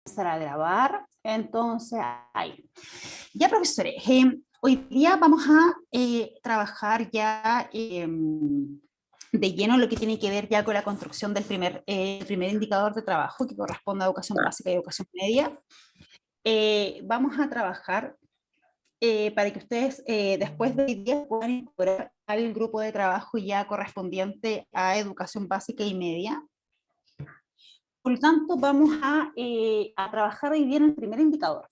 Empezar a grabar. Entonces, ahí. Ya, profesores, hoy día vamos a trabajar ya de lleno lo que tiene que ver ya con la construcción del primer indicador de trabajo que corresponde a educación básica y educación media. Vamos a trabajar para que ustedes después de hoy día puedan incorporar al grupo de trabajo ya correspondiente a educación básica y media. Por lo tanto, vamos a trabajar hoy día en el primer indicador.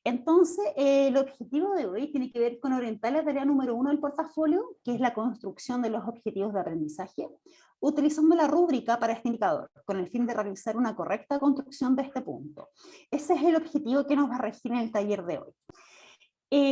Entonces, el objetivo de hoy tiene que ver con orientar la tarea número 1 del portafolio, que es la construcción de los objetivos de aprendizaje, utilizando la rúbrica para este indicador, con el fin de realizar una correcta construcción de este punto. Ese es el objetivo que nos va a regir en el taller de hoy.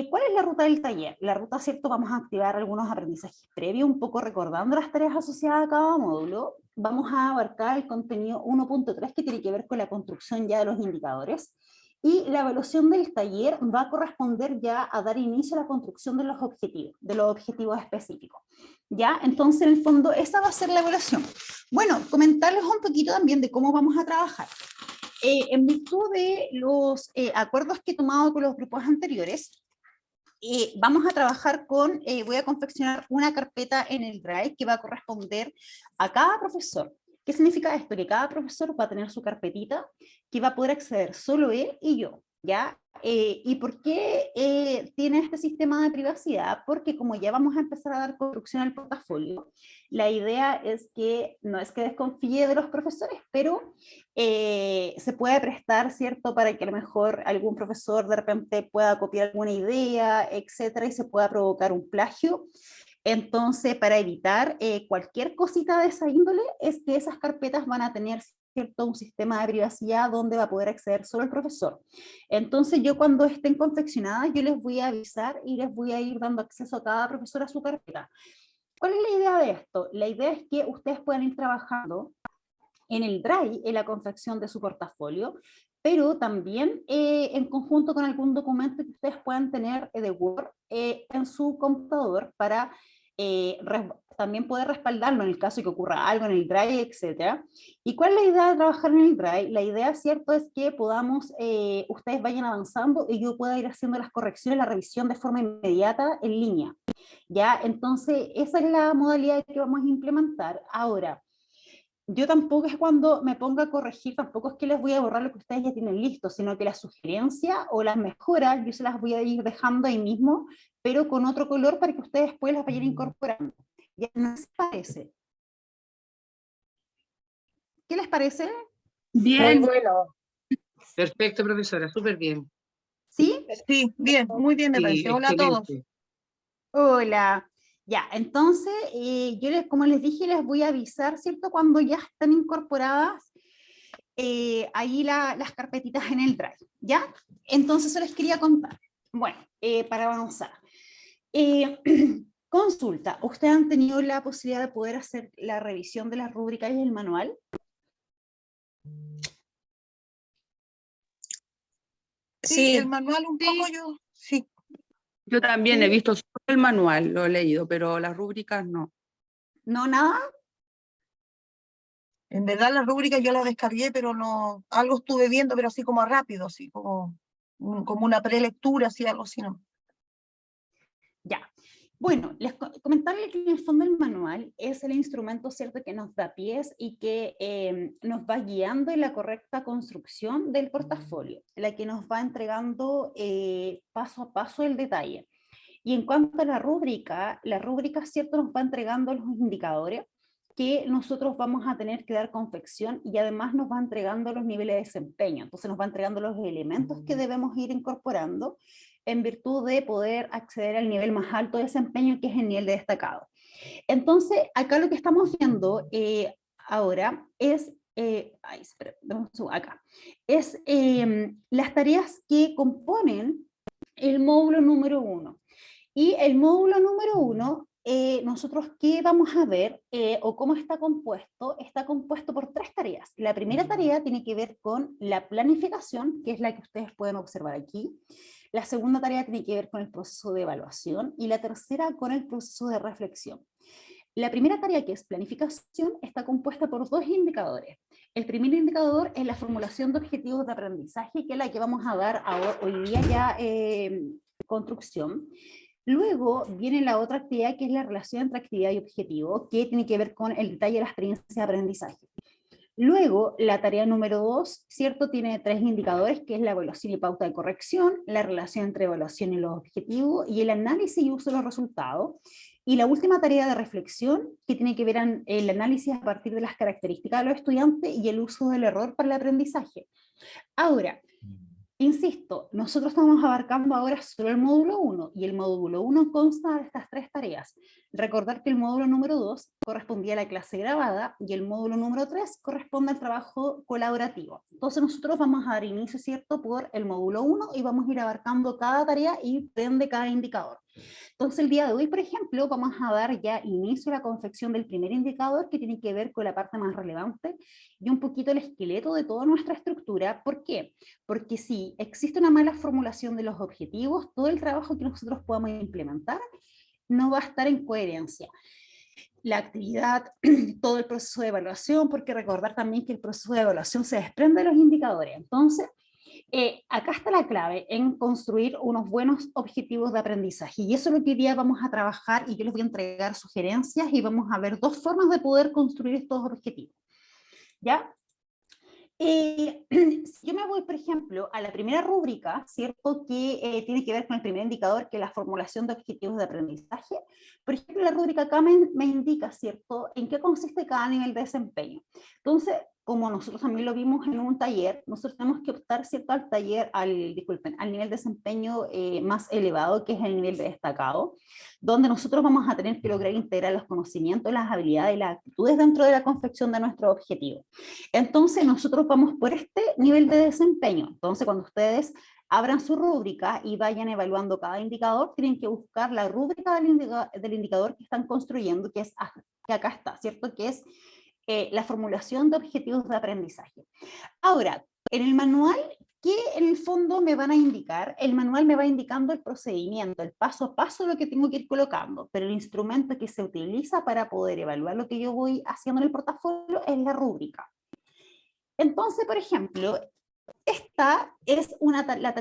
¿Cuál es la ruta del taller? La ruta, ¿cierto? Vamos a activar algunos aprendizajes previos, un poco recordando las tareas asociadas a cada módulo. Vamos a abarcar el contenido 1.3 que tiene que ver con la construcción ya de los indicadores. Y la evaluación del taller va a corresponder ya a dar inicio a la construcción de los objetivos específicos. ¿Ya? Entonces, en el fondo, esa va a ser la evaluación. Bueno, comentarles un poquito también de cómo vamos a trabajar. En virtud de los acuerdos que he tomado con los grupos anteriores, vamos a trabajar con, voy a confeccionar una carpeta en el Drive que va a corresponder a cada profesor. ¿Qué significa esto? Que cada profesor va a tener su carpetita que va a poder acceder solo él y yo, ¿ya? ¿Y por qué tiene este sistema de privacidad? Porque como ya vamos a empezar a dar construcción al portafolio, la idea es que, no es que desconfíe de los profesores, pero se puede prestar, ¿cierto?, para que a lo mejor algún profesor de repente pueda copiar alguna idea, etcétera, y se pueda provocar un plagio. Entonces, para evitar cualquier cosita de esa índole, es que esas carpetas van a tener, ¿cierto?, un sistema de privacidad donde va a poder acceder solo el profesor. Entonces, yo cuando estén confeccionadas, yo les voy a avisar y les voy a ir dando acceso a cada profesor a su carpeta. ¿Cuál es la idea de esto? La idea es que ustedes puedan ir trabajando en el Drive, en la confección de su portafolio, pero también en conjunto con algún documento que ustedes puedan tener de Word en su computador para también poder respaldarlo en el caso de que ocurra algo en el Drive, etc. ¿Y cuál es la idea de trabajar en el Drive? La idea, cierto, es que podamos, ustedes vayan avanzando y yo pueda ir haciendo las correcciones, la revisión de forma inmediata en línea. ¿Ya? Entonces, esa es la modalidad que vamos a implementar. Ahora, yo tampoco es cuando me ponga a corregir, tampoco es que les voy a borrar lo que ustedes ya tienen listo, sino que la sugerencia o las mejoras yo se las voy a ir dejando ahí mismo, pero con otro color para que ustedes después las vayan incorporando. ¿Ya no les parece? ¿Qué les parece? Bien. Muy bueno. Perfecto, profesora, súper bien. ¿Sí? Sí, bien, muy bien me parece. Sí, Hola a todos. excelente. Hola. Ya, entonces, como les dije, les voy a avisar, ¿cierto? Cuando ya están incorporadas ahí las carpetitas en el Drive, ¿ya? Entonces, eso les quería contar. Bueno, para avanzar. Consulta, ¿ustedes han tenido la posibilidad de poder hacer la revisión de las rúbricas y el manual? Sí, el Sí, manual un poco yo, sí. yo también Sí. he visto solo el manual, lo he leído, pero las rúbricas no. ¿No, nada? En verdad la rúbrica yo la descargué, pero no, algo estuve viendo, pero así como rápido, así como una prelectura, así algo así, ¿no? Ya. Bueno, comentarles que en el fondo el manual es el instrumento, ¿cierto?, que nos da pies y que nos va guiando en la correcta construcción del portafolio, la que nos va entregando paso a paso el detalle. Y en cuanto a la rúbrica, ¿cierto?, nos va entregando los indicadores que nosotros vamos a tener que dar confección y además nos va entregando los niveles de desempeño. Entonces nos va entregando los elementos que debemos ir incorporando en virtud de poder acceder al nivel más alto de desempeño, que es el nivel de destacado. Entonces, acá lo que estamos viendo ahora es, acá, es las tareas que componen el módulo número 1. Y el módulo número 1, nosotros qué vamos a ver o cómo está compuesto por 3 tareas. La primera tarea tiene que ver con la planificación, que es la que ustedes pueden observar aquí. La segunda tarea tiene que ver con el proceso de evaluación y la tercera con el proceso de reflexión. La primera tarea, que es planificación, está compuesta por 2 indicadores. El primer indicador es la formulación de objetivos de aprendizaje, que es la que vamos a dar ahora, hoy día ya construcción. Luego viene la otra actividad, que es la relación entre actividad y objetivo, que tiene que ver con el detalle de la experiencia de aprendizaje. Luego, la tarea número 2, ¿cierto? Tiene 3 indicadores, que es la evaluación y pauta de corrección, la relación entre evaluación y los objetivos, y el análisis y uso de los resultados. Y la última tarea de reflexión, que tiene que ver con el análisis a partir de las características de los estudiantes y el uso del error para el aprendizaje. Ahora, insisto, nosotros estamos abarcando ahora solo el módulo 1, y el módulo 1 consta de estas 3 tareas. Recordar que el módulo número 2 correspondía a la clase grabada, y el módulo número 3 corresponde al trabajo colaborativo. Entonces nosotros vamos a dar inicio, ¿cierto?, por el módulo 1, y vamos a ir abarcando cada tarea y de cada indicador. Entonces el día de hoy, por ejemplo, vamos a dar ya inicio a la confección del primer indicador, que tiene que ver con la parte más relevante y un poquito el esqueleto de toda nuestra estructura. ¿Por qué? Porque si existe una mala formulación de los objetivos, todo el trabajo que nosotros podamos implementar no va a estar en coherencia. La actividad, todo el proceso de evaluación, porque recordar también que el proceso de evaluación se desprende de los indicadores. Entonces, acá está la clave en construir unos buenos objetivos de aprendizaje, y eso es lo que hoy día vamos a trabajar, y yo les voy a entregar sugerencias y vamos a ver 2 formas de poder construir estos objetivos. ¿Ya? Si yo me voy, por ejemplo, a la primera rúbrica, ¿cierto?, que tiene que ver con el primer indicador, que es la formulación de objetivos de aprendizaje. Por ejemplo, la rúbrica acá me indica, ¿cierto?, en qué consiste cada nivel de desempeño. Entonces, como nosotros también lo vimos en un taller, nosotros tenemos que optar, ¿cierto?, al nivel de desempeño más elevado, que es el nivel de destacado, donde nosotros vamos a tener que lograr integrar los conocimientos, las habilidades y las actitudes dentro de la confección de nuestro objetivo. Entonces nosotros vamos por este nivel de desempeño. Entonces cuando ustedes abran su rúbrica y vayan evaluando cada indicador, tienen que buscar la rúbrica del indicador que están construyendo, que acá está, ¿cierto?, que es la formulación de objetivos de aprendizaje. Ahora, en el manual, ¿qué en el fondo me van a indicar? El manual me va indicando el procedimiento, el paso a paso, lo que tengo que ir colocando, pero el instrumento que se utiliza para poder evaluar lo que yo voy haciendo en el portafolio es la rúbrica. Entonces, por ejemplo, esta es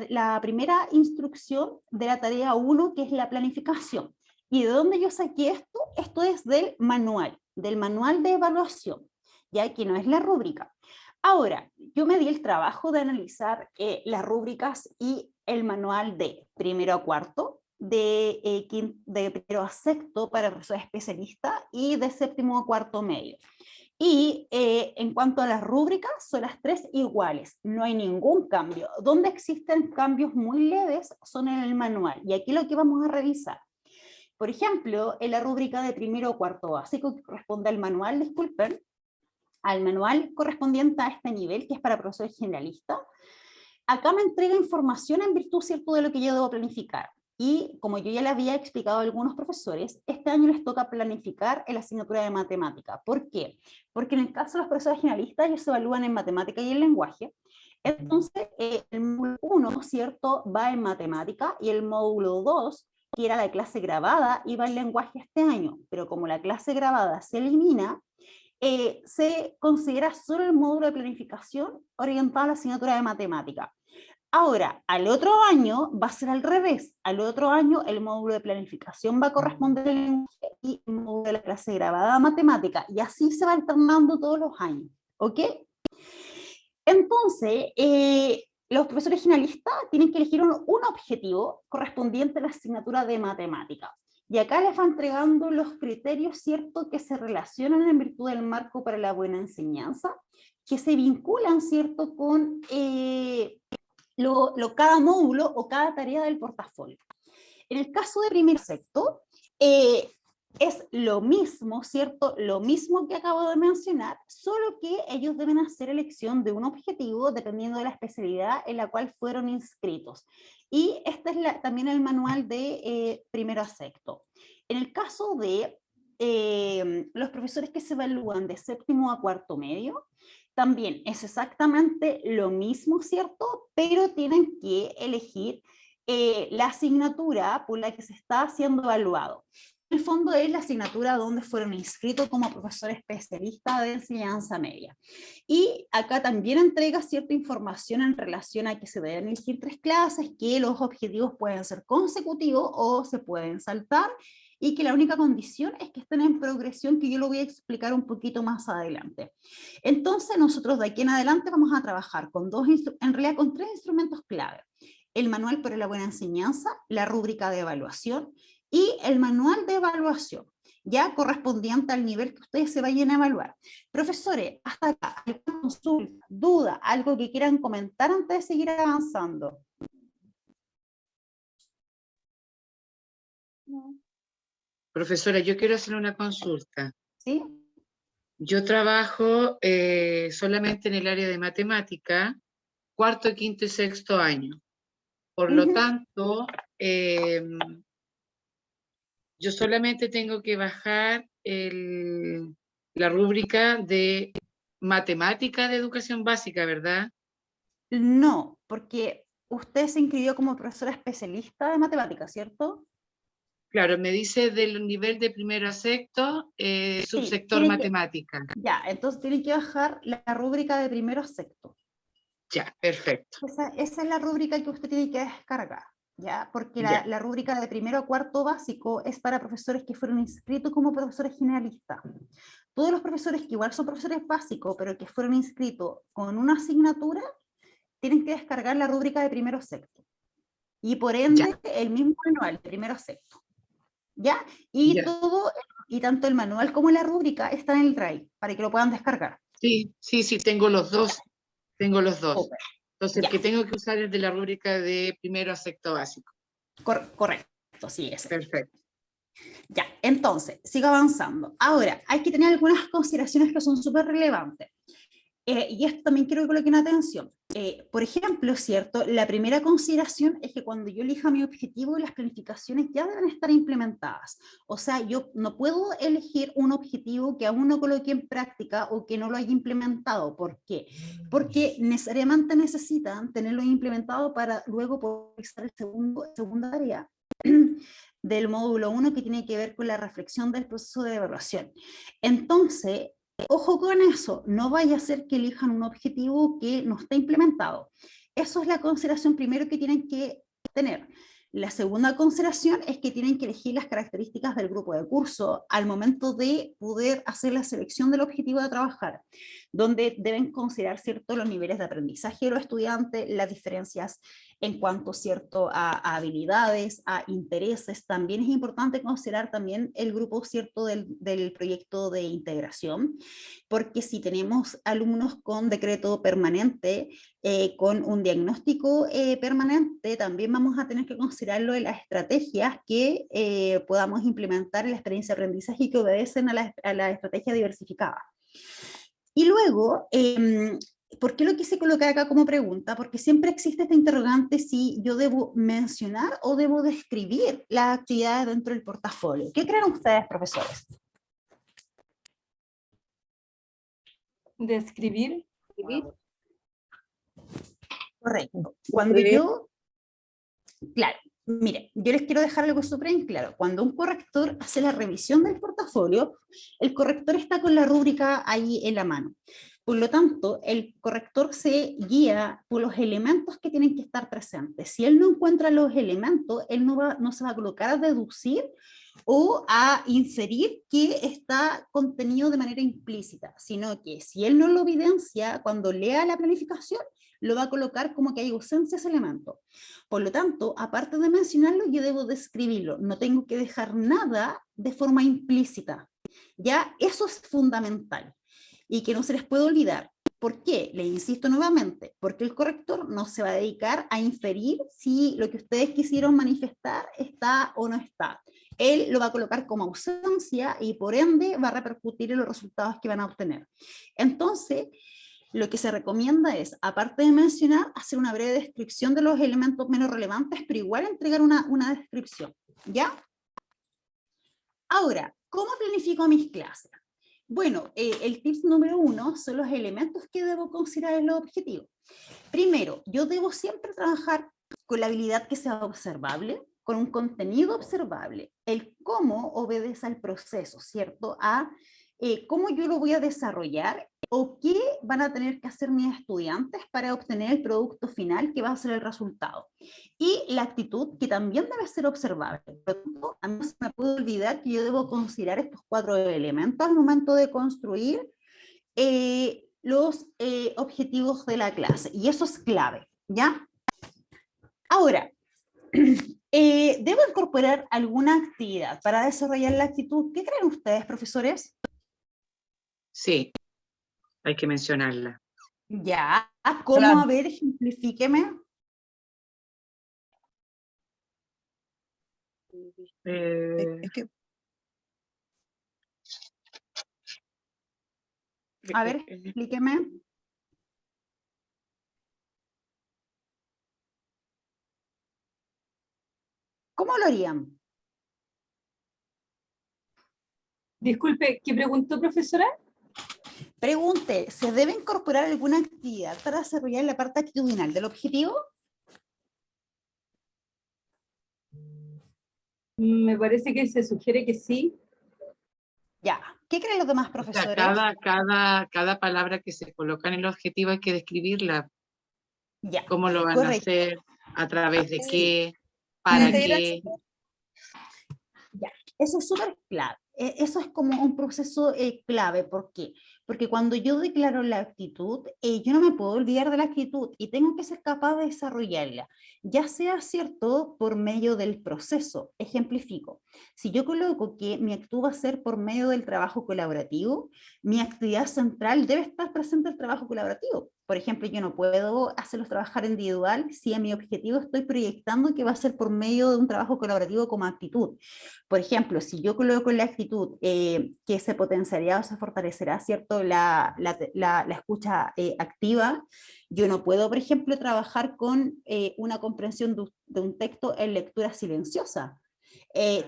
la primera instrucción de la tarea 1, que es la planificación. ¿Y de dónde yo saqué esto? Esto es del manual de evaluación, ya que no es la rúbrica. Ahora, yo me di el trabajo de analizar las rúbricas y el manual de primero a cuarto, de primero a sexto para el profesor especialista, y de séptimo a cuarto medio. Y en cuanto a las rúbricas, son las 3 iguales, no hay ningún cambio. Donde existen cambios muy leves son en el manual, y aquí lo que vamos a revisar. Por ejemplo, en la rúbrica de primero o cuarto básico, que corresponde al manual, disculpen, al manual correspondiente a este nivel, que es para profesores generalistas, acá me entrega información en virtud, ¿cierto?, de lo que yo debo planificar. Y como yo ya le había explicado a algunos profesores, este año les toca planificar en la asignatura de matemática. ¿Por qué? Porque en el caso de los profesores generalistas, ellos se evalúan en matemática y en lenguaje. Entonces, el módulo 1, ¿cierto?, va en matemática, y el módulo 2, que era la clase grabada, iba en lenguaje este año. Pero como la clase grabada se elimina, se considera solo el módulo de planificación orientado a la asignatura de matemática. Ahora, al otro año va a ser al revés. Al otro año el módulo de planificación va a corresponder al lenguaje, y el módulo de la clase grabada a matemática, y así se va alternando todos los años, ¿ok? Entonces, los profesores finalistas tienen que elegir un objetivo correspondiente a la asignatura de matemática. Y acá les va entregando los criterios, ¿cierto?, que se relacionan en virtud del marco para la buena enseñanza, que se vinculan, ¿cierto?, con cada módulo o cada tarea del portafolio. En el caso de primer sexto, es lo mismo, ¿cierto?, lo mismo que acabo de mencionar, solo que ellos deben hacer elección de un objetivo dependiendo de la especialidad en la cual fueron inscritos. Y este es también el manual de primero a sexto. En el caso de los profesores que se evalúan de séptimo a cuarto medio, también es exactamente lo mismo, ¿cierto?, pero tienen que elegir la asignatura por la que se está siendo evaluado. el fondo es la asignatura donde fueron inscritos como profesor especialista de enseñanza media. Y acá también entrega cierta información en relación a que se deben elegir 3 clases, que los objetivos pueden ser consecutivos o se pueden saltar, y que la única condición es que estén en progresión, que yo lo voy a explicar un poquito más adelante. Entonces nosotros de aquí en adelante vamos a trabajar con en realidad con 3 instrumentos clave: el manual para la buena enseñanza, la rúbrica de evaluación y el manual de evaluación, ya correspondiente al nivel que ustedes se vayan a evaluar. Profesores, hasta acá, ¿alguna consulta, duda, algo que quieran comentar antes de seguir avanzando? No. Profesora, yo quiero hacer una consulta. ¿Sí? Yo trabajo solamente en el área de matemática, 4., 5. y 6. año. Por lo tanto, yo solamente tengo que bajar la rúbrica de matemática de educación básica, ¿verdad? No, porque usted se inscribió como profesora especialista de matemáticas, ¿cierto? Claro, me dice del nivel de 1º a 6º, subsector matemática. Ya, entonces tiene que bajar la rúbrica de 1º a 6º. Ya, perfecto. Esa es la rúbrica que usted tiene que descargar, ¿ya? Porque Ya. la rúbrica de 1º a 4º básico es para profesores que fueron inscritos como profesores generalistas. Todos los profesores que igual son profesores básicos, pero que fueron inscritos con una asignatura, tienen que descargar la rúbrica de 1º a 6º. Y por ende, el mismo manual de 1º a 6º. ¿Ya? Y tanto el manual como la rúbrica están en el Drive, para que lo puedan descargar. Sí, tengo los dos. Tengo los dos. Super. Entonces, el que tengo que usar es de la rúbrica de 1º a 6º básico. Correcto, sí, ese. Perfecto. Ya, entonces, sigo avanzando. Ahora, hay que tener algunas consideraciones que son súper relevantes. Y esto también quiero que coloquen atención. Por ejemplo, ¿cierto? La primera consideración es que cuando yo elija mi objetivo, las planificaciones ya deben estar implementadas. O sea, yo no puedo elegir un objetivo que aún no coloque en práctica o que no lo haya implementado. ¿Por qué? Porque necesariamente necesitan tenerlo implementado para luego poder realizar el segunda área del módulo 1, que tiene que ver con la reflexión del proceso de evaluación. Entonces, ojo con eso, no vaya a ser que elijan un objetivo que no está implementado. Eso es la consideración primero que tienen que tener. La segunda consideración es que tienen que elegir las características del grupo de curso al momento de poder hacer la selección del objetivo de trabajar, donde deben considerar, ¿cierto?, los niveles de aprendizaje de los estudiantes, las diferencias en cuanto, ¿cierto?, a habilidades, a intereses. También es importante considerar también el grupo, ¿cierto?, del proyecto de integración, porque si tenemos alumnos con decreto permanente, con un diagnóstico permanente, también vamos a tener que considerarlo en las estrategias que podamos implementar en la experiencia de aprendizaje y que obedecen a la estrategia diversificada. Y luego, ¿por qué lo quise colocar acá como pregunta? Porque siempre existe esta interrogante si yo debo mencionar o debo describir las actividades dentro del portafolio. ¿Qué creen ustedes, profesores? ¿Describir? Correcto. Cuando claro, mire, yo les quiero dejar algo súper en claro. Cuando un corrector hace la revisión del portafolio, el corrector está con la rúbrica ahí en la mano. Por lo tanto, el corrector se guía por los elementos que tienen que estar presentes. Si él no encuentra los elementos, él no se va a colocar a deducir o a inferir que está contenido de manera implícita, sino que si él no lo evidencia, cuando lea la planificación, lo va a colocar como que hay ausencia de ese elemento. Por lo tanto, aparte de mencionarlo, yo debo describirlo. No tengo que dejar nada de forma implícita. Ya, eso es fundamental. Y que no se les puede olvidar. ¿Por qué? Le insisto nuevamente, porque el corrector no se va a dedicar a inferir si lo que ustedes quisieron manifestar está o no está. Él lo va a colocar como ausencia y por ende va a repercutir en los resultados que van a obtener. Entonces, lo que se recomienda es, aparte de mencionar, hacer una breve descripción de los elementos menos relevantes, pero igual entregar una descripción, ¿ya? Ahora, ¿cómo planifico mis clases? Bueno, el tips número 1 son los elementos que debo considerar en los objetivos. Primero, yo debo siempre trabajar con la habilidad que sea observable, con un contenido observable. El cómo obedece al proceso, ¿cierto? A cómo yo lo voy a desarrollar o qué van a tener que hacer mis estudiantes para obtener el producto final que va a ser el resultado. Y la actitud, que también debe ser observable. Por lo tanto, a mí no se me puede olvidar que yo debo considerar estos 4 elementos al momento de construir los objetivos de la clase. Y eso es clave, ¿ya? Ahora, ¿debo incorporar alguna actividad para desarrollar la actitud? ¿Qué creen ustedes, profesores? Sí, hay que mencionarla. Ya, ¿cómo? Claro. A ver, ejemplifíqueme. Es que A ver, explíqueme. ¿Cómo lo harían? Disculpe, ¿qué preguntó, profesora? Pregunte, ¿se debe incorporar alguna actividad para desarrollar la parte actitudinal del objetivo? Me parece que se sugiere que sí. Ya, ¿qué creen los demás O sea, profesores? cada palabra que se coloca en el objetivo hay que describirla. Ya, ¿Cómo lo van a correcto. hacer? ¿A través de Sí. qué? ¿Para qué? Eso es súper clave. Eso es como un proceso clave. ¿Por qué? Porque cuando yo declaro la actitud, yo no me puedo olvidar de la actitud y tengo que ser capaz de desarrollarla, ya sea, cierto, por medio del proceso. Ejemplifico. Si yo coloco que mi actitud va a ser por medio del trabajo colaborativo, mi actividad central debe estar presente el trabajo colaborativo. Por ejemplo, yo no puedo hacerlos trabajar individual si a mi objetivo estoy proyectando que va a ser por medio de un trabajo colaborativo como actitud. Por ejemplo, si yo coloco en la actitud que se potenciará o se fortalecerá, ¿cierto? La escucha activa, yo no puedo, por ejemplo, trabajar con una comprensión de un texto en lectura silenciosa.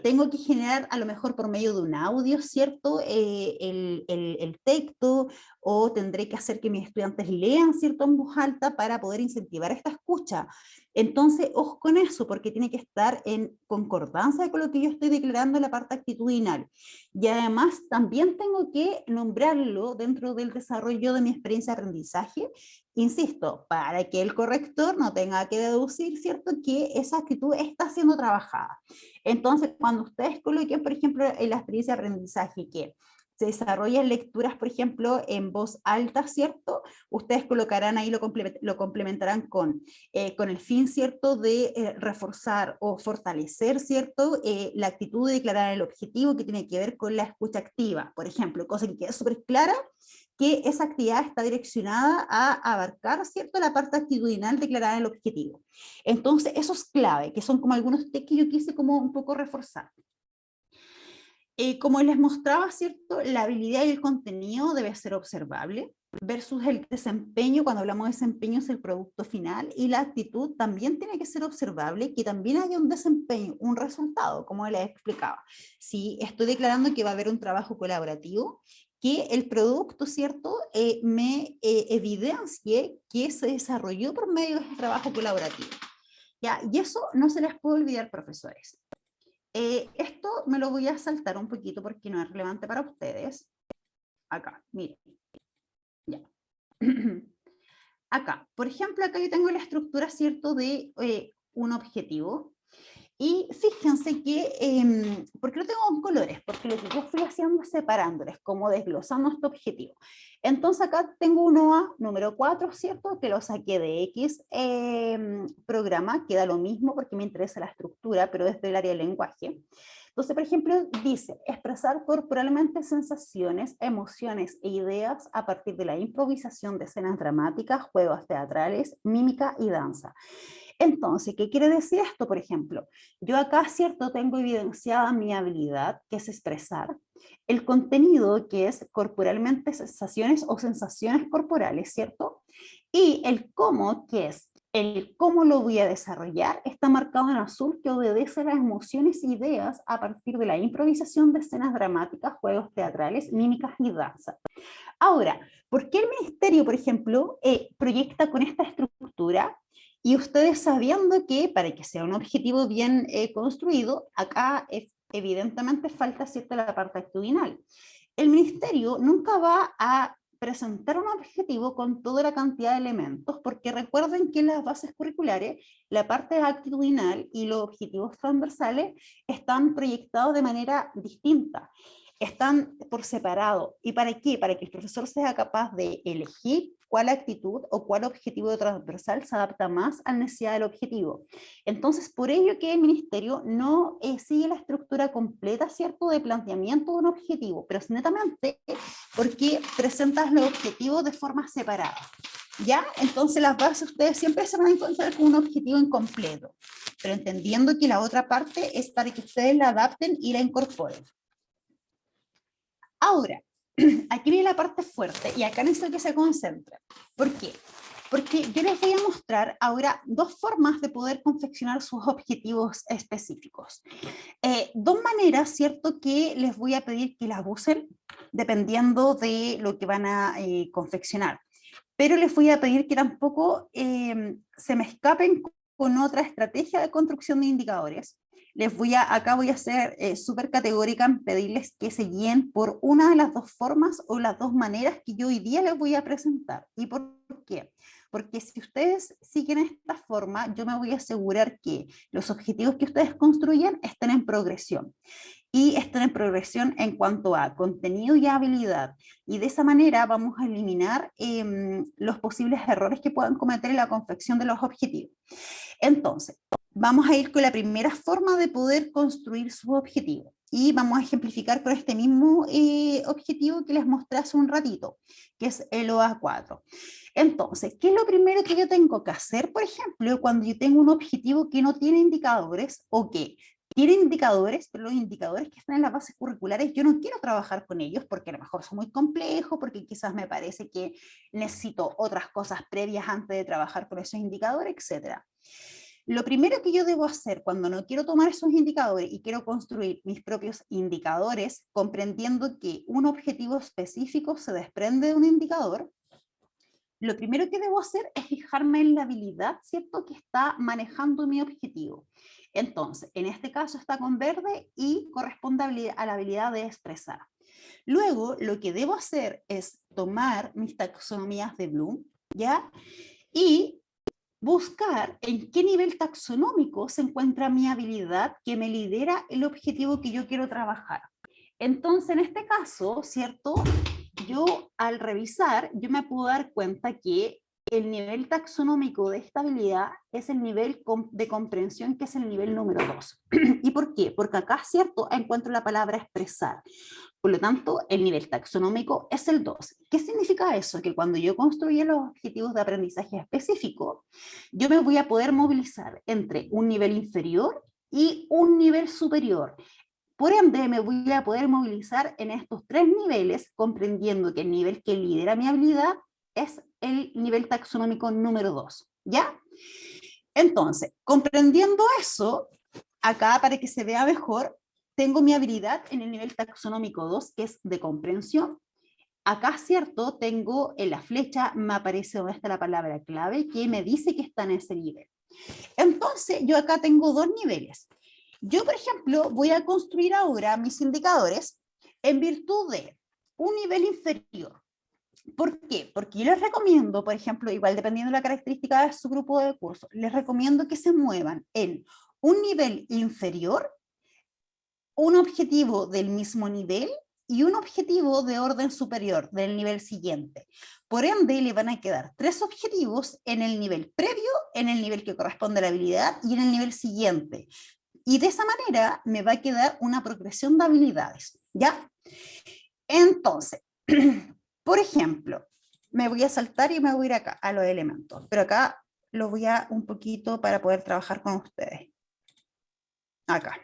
Tengo que generar a lo mejor por medio de un audio, ¿cierto? El texto, o tendré que hacer que mis estudiantes lean, ¿cierto? En voz alta para poder incentivar esta escucha. Entonces, ojo con eso, porque tiene que estar en concordancia con lo que yo estoy declarando en la parte actitudinal. Y además también tengo que nombrarlo dentro del desarrollo de mi experiencia de aprendizaje, insisto, para que el corrector no tenga que deducir, ¿cierto?, que esa actitud está siendo trabajada. Entonces, cuando ustedes coloquen, por ejemplo, en la experiencia de aprendizaje que se desarrollan lecturas, por ejemplo, en voz alta, ¿cierto? Ustedes colocarán ahí, lo complementarán con el fin, ¿cierto?, de reforzar o fortalecer, ¿cierto?, la actitud de declarar el objetivo que tiene que ver con la escucha activa, por ejemplo, cosa que quede súper clara, que esa actividad está direccionada a abarcar, ¿cierto?, la parte actitudinal declarada en el objetivo. Entonces, eso es clave, que son como algunos tips que yo quise como un poco reforzar. Como les mostraba, ¿cierto?, la habilidad y el contenido debe ser observable versus el desempeño. Cuando hablamos de desempeño es el producto final, y la actitud también tiene que ser observable, que también haya un desempeño, un resultado, como les explicaba. Si estoy declarando que va a haber un trabajo colaborativo, que el producto, ¿cierto?, me evidencie que se desarrolló por medio de ese trabajo colaborativo. ¿Ya? Y eso no se les puede olvidar, profesores. Esto me lo voy a saltar un poquito porque no es relevante para ustedes. Acá, miren. Ya. Acá, por ejemplo, acá yo tengo la estructura, ¿cierto?, de un objetivo. Y fíjense que, ¿por qué lo tengo con colores? Porque lo que yo fui haciendo es separándoles, como desglosando este objetivo. Entonces acá tengo un OA número 4, ¿cierto? Que lo saqué de X programa, queda lo mismo porque me interesa la estructura, pero desde el área del lenguaje. Entonces, por ejemplo, dice, expresar corporalmente sensaciones, emociones e ideas a partir de la improvisación de escenas dramáticas, juegos teatrales, mímica y danza. Entonces, ¿qué quiere decir esto? Por ejemplo, yo acá, ¿cierto?, tengo evidenciada mi habilidad, que es expresar, el contenido, que es corporalmente sensaciones o sensaciones corporales, ¿cierto? Y el cómo, que es el cómo lo voy a desarrollar, está marcado en azul, que obedece a las emociones e ideas a partir de la improvisación de escenas dramáticas, juegos teatrales, mímicas y danza. Ahora, ¿por qué el ministerio, por ejemplo, proyecta con esta estructura? Y ustedes sabiendo que para que sea un objetivo bien construido, acá evidentemente falta cierta la parte actitudinal. El ministerio nunca va a presentar un objetivo con toda la cantidad de elementos, porque recuerden que en las bases curriculares la parte actitudinal y los objetivos transversales están proyectados de manera distinta, están por separado. ¿Y para qué? Para que el profesor sea capaz de elegir cuál actitud o cuál objetivo transversal se adapta más a la necesidad del objetivo. Entonces, por ello que el ministerio no sigue la estructura completa, ¿cierto?, de planteamiento de un objetivo, pero es netamente porque presentas los objetivos de forma separada. ¿Ya? Entonces las bases ustedes siempre se van a encontrar con un objetivo incompleto, pero entendiendo que la otra parte es para que ustedes la adapten y la incorporen. Ahora, aquí viene la parte fuerte y acá necesito que se concentren. ¿Por qué? Porque yo les voy a mostrar ahora dos formas de poder confeccionar sus objetivos específicos. Dos maneras, ¿cierto?, que les voy a pedir que las usen dependiendo de lo que van a confeccionar. Pero les voy a pedir que tampoco se me escapen con otra estrategia de construcción de indicadores. Acá voy a ser súper categórica en pedirles que se guíen por una de las dos formas o las dos maneras que yo hoy día les voy a presentar. ¿Y por qué? Porque si ustedes siguen esta forma, yo me voy a asegurar que los objetivos que ustedes construyen estén en progresión. Y estén en progresión en cuanto a contenido y habilidad. Y de esa manera vamos a eliminar los posibles errores que puedan cometer en la confección de los objetivos. Entonces, vamos a ir con la primera forma de poder construir sus objetivos. Y vamos a ejemplificar con este mismo objetivo que les mostré hace un ratito, que es el OA4. Entonces, ¿qué es lo primero que yo tengo que hacer, por ejemplo, cuando yo tengo un objetivo que no tiene indicadores o que tiene indicadores, pero los indicadores que están en las bases curriculares yo no quiero trabajar con ellos porque a lo mejor son muy complejos, porque quizás me parece que necesito otras cosas previas antes de trabajar con esos indicadores, etc. Lo primero que yo debo hacer cuando no quiero tomar esos indicadores y quiero construir mis propios indicadores, comprendiendo que un objetivo específico se desprende de un indicador, lo primero que debo hacer es fijarme en la habilidad, ¿cierto?, que está manejando mi objetivo. Entonces, en este caso está con verde y corresponde a la habilidad de expresar. Luego, lo que debo hacer es tomar mis taxonomías de Bloom, ¿ya? Y buscar en qué nivel taxonómico se encuentra mi habilidad que me lidera el objetivo que yo quiero trabajar. Entonces, en este caso, ¿cierto?, yo al revisar, yo me puedo dar cuenta que el nivel taxonómico de esta habilidad es el nivel de comprensión, que es el nivel número 2. ¿Y por qué? Porque acá, ¿cierto?, encuentro la palabra expresar. Por lo tanto, el nivel taxonómico es el 2. ¿Qué significa eso? Que cuando yo construyo los objetivos de aprendizaje específico, yo me voy a poder movilizar entre un nivel inferior y un nivel superior. Por ende, me voy a poder movilizar en estos tres niveles, comprendiendo que el nivel que lidera mi habilidad es el nivel taxonómico número 2, ¿ya? Entonces, comprendiendo eso, acá para que se vea mejor, tengo mi habilidad en el nivel taxonómico 2, que es de comprensión. Acá, ¿cierto?, tengo en la flecha, me aparece donde está la palabra clave, que me dice que está en ese nivel. Entonces, yo acá tengo dos niveles. Yo, por ejemplo, voy a construir ahora mis indicadores en virtud de un nivel inferior. ¿Por qué? Porque yo les recomiendo, por ejemplo, igual dependiendo de la característica de su grupo de curso, les recomiendo que se muevan en un nivel inferior, un objetivo del mismo nivel y un objetivo de orden superior del nivel siguiente. Por ende, le van a quedar 3 objetivos en el nivel previo, en el nivel que corresponde a la habilidad y en el nivel siguiente. Y de esa manera me va a quedar una progresión de habilidades, ¿ya? Entonces, por ejemplo, me voy a saltar y me voy a ir acá, a los elementos, pero acá lo voy a un poquito para poder trabajar con ustedes. Acá.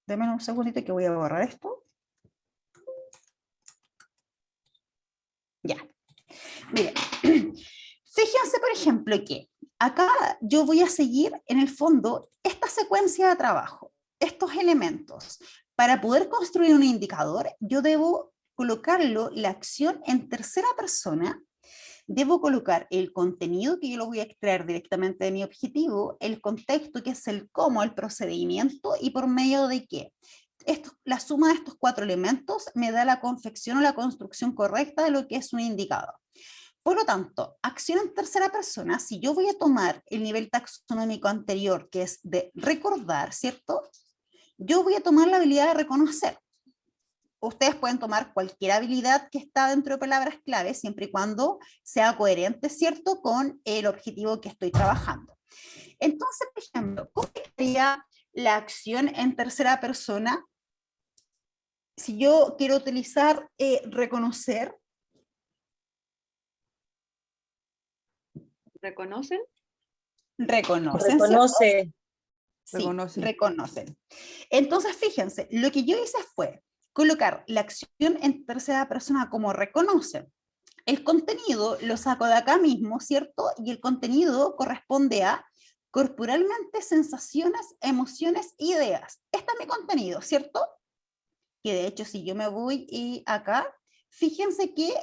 Denme un segundito que voy a borrar esto. Ya. Miren, fíjense, por ejemplo, que acá yo voy a seguir, en el fondo, esta secuencia de trabajo, estos elementos. Para poder construir un indicador, yo debo colocarlo, la acción, en tercera persona, debo colocar el contenido, que yo lo voy a extraer directamente de mi objetivo, el contexto, que es el cómo, el procedimiento, y por medio de qué. La suma de estos 4 elementos me da la confección o la construcción correcta de lo que es un indicador. Por lo tanto, acción en tercera persona, si yo voy a tomar el nivel taxonómico anterior, que es de recordar, ¿cierto? Yo voy a tomar la habilidad de reconocer. Ustedes pueden tomar cualquier habilidad que está dentro de palabras clave, siempre y cuando sea coherente, ¿cierto?, con el objetivo que estoy trabajando. Entonces, por ejemplo, ¿cómo sería la acción en tercera persona? Si yo quiero utilizar reconocer. ¿Reconocen? Reconocen, Reconoce. Sí, Reconocen. reconocen. Entonces, fíjense, lo que yo hice fue colocar la acción en tercera persona como reconocen. El contenido lo saco de acá mismo, ¿cierto? Y el contenido corresponde a corporalmente, sensaciones, emociones, ideas. Este es mi contenido, ¿cierto? Que de hecho, si yo me voy acá, fíjense que,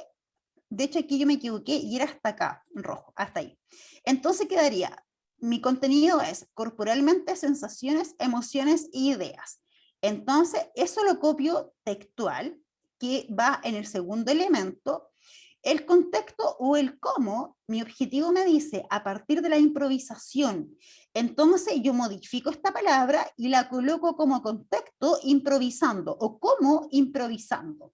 de hecho aquí yo me equivoqué y era hasta acá, en rojo, hasta ahí. Entonces quedaría, mi contenido es corporalmente, sensaciones, emociones e ideas. Entonces, eso lo copio textual, que va en el segundo elemento. El contexto o el cómo, mi objetivo me dice a partir de la improvisación. Entonces yo modifico esta palabra y la coloco como contexto improvisando o como improvisando.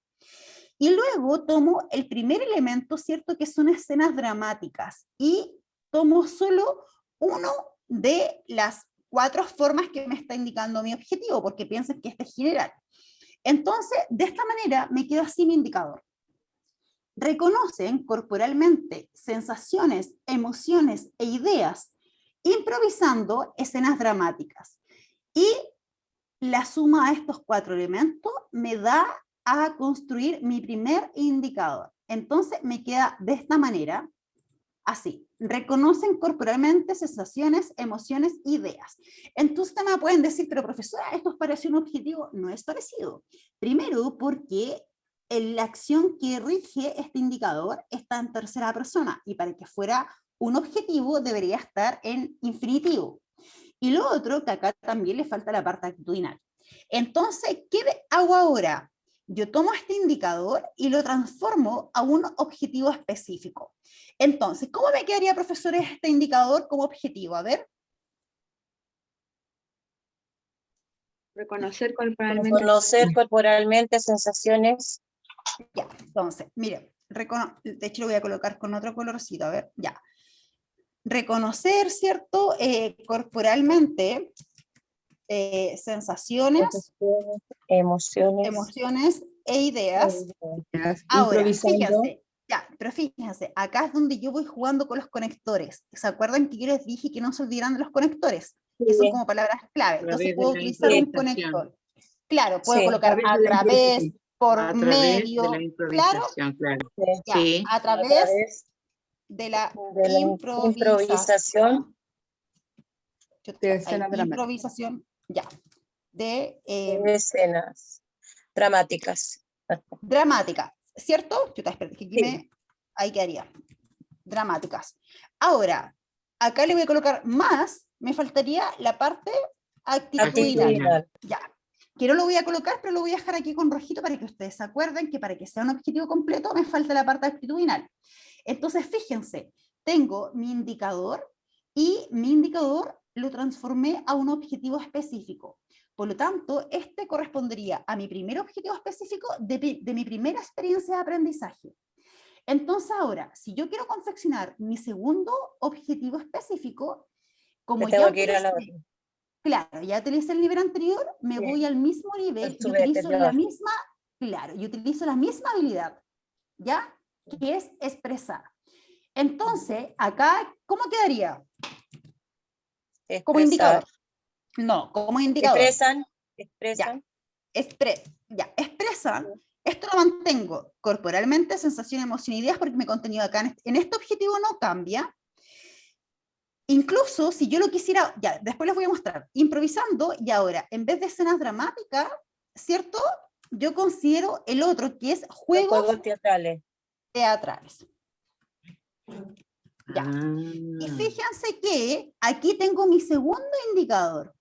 Y luego tomo el primer elemento, ¿cierto? Que son escenas dramáticas y tomo solo uno de las 4 formas que me está indicando mi objetivo, porque piensen que este es general. Entonces, de esta manera me queda así mi indicador. Reconocen corporalmente sensaciones, emociones e ideas, improvisando escenas dramáticas. Y la suma de estos 4 elementos me da a construir mi primer indicador. Entonces me queda de esta manera, así. Reconocen corporalmente sensaciones, emociones, ideas. Entonces me pueden decir, pero profesora, ¿esto es parecido a un objetivo? No es parecido. Primero, porque la acción que rige este indicador está en tercera persona, y para que fuera un objetivo debería estar en infinitivo. Y lo otro, que acá también le falta la parte actitudinal. Entonces, ¿qué hago ahora? Yo tomo este indicador y lo transformo a un objetivo específico. Entonces, ¿cómo me quedaría, profesores, este indicador como objetivo? A ver. Reconocer corporalmente. Reconocer corporalmente sensaciones. Ya, entonces, miren, de hecho lo voy a colocar con otro colorcito, a ver, ya. Reconocer, ¿cierto? Corporalmente, sensaciones, emociones e ideas. Ahora, fíjense, ya, pero fíjense, acá es donde yo voy jugando con los conectores. ¿Se acuerdan que yo les dije que no se olvidaran de los conectores? Que son como palabras clave. Entonces puedo utilizar un conector. Claro, puedo colocar a través, por medio, de la improvisación, claro. Ya, Sí. a través de la improvisación. De escenas dramáticas. Improvisación, ya. De escenas dramáticas. dramática, ¿cierto? Espérate, que aquí ahí quedaría. Dramáticas. Ahora, acá le voy a colocar más, me faltaría la parte actitudinal. Ya. Que no lo voy a colocar, pero lo voy a dejar aquí con rojito para que ustedes se acuerden que para que sea un objetivo completo me falta la parte actitudinal. Entonces, fíjense, tengo mi indicador y mi indicador lo transformé a un objetivo específico. Por lo tanto, este correspondería a mi primer objetivo específico de mi primera experiencia de aprendizaje. Entonces ahora, si yo quiero confeccionar mi segundo objetivo específico, como ya utilicé, claro, ya utilicé el nivel anterior, me voy al mismo nivel y utilizo la misma, claro, y utilizo la misma habilidad, ¿ya? Que es expresar. Entonces, acá, ¿cómo quedaría? Expresar. Como indicador. No, como indicador. Expresan. Ya, expresan. Esto lo mantengo corporalmente, sensación, emoción, ideas, porque mi contenido acá en este objetivo no cambia. Incluso si yo lo quisiera, ya, después les voy a mostrar, improvisando, y ahora, en vez de escenas dramáticas, ¿cierto? Yo considero el otro, que es juegos teatrales. Ya. Y Ah, fíjense que aquí tengo mi segundo indicador.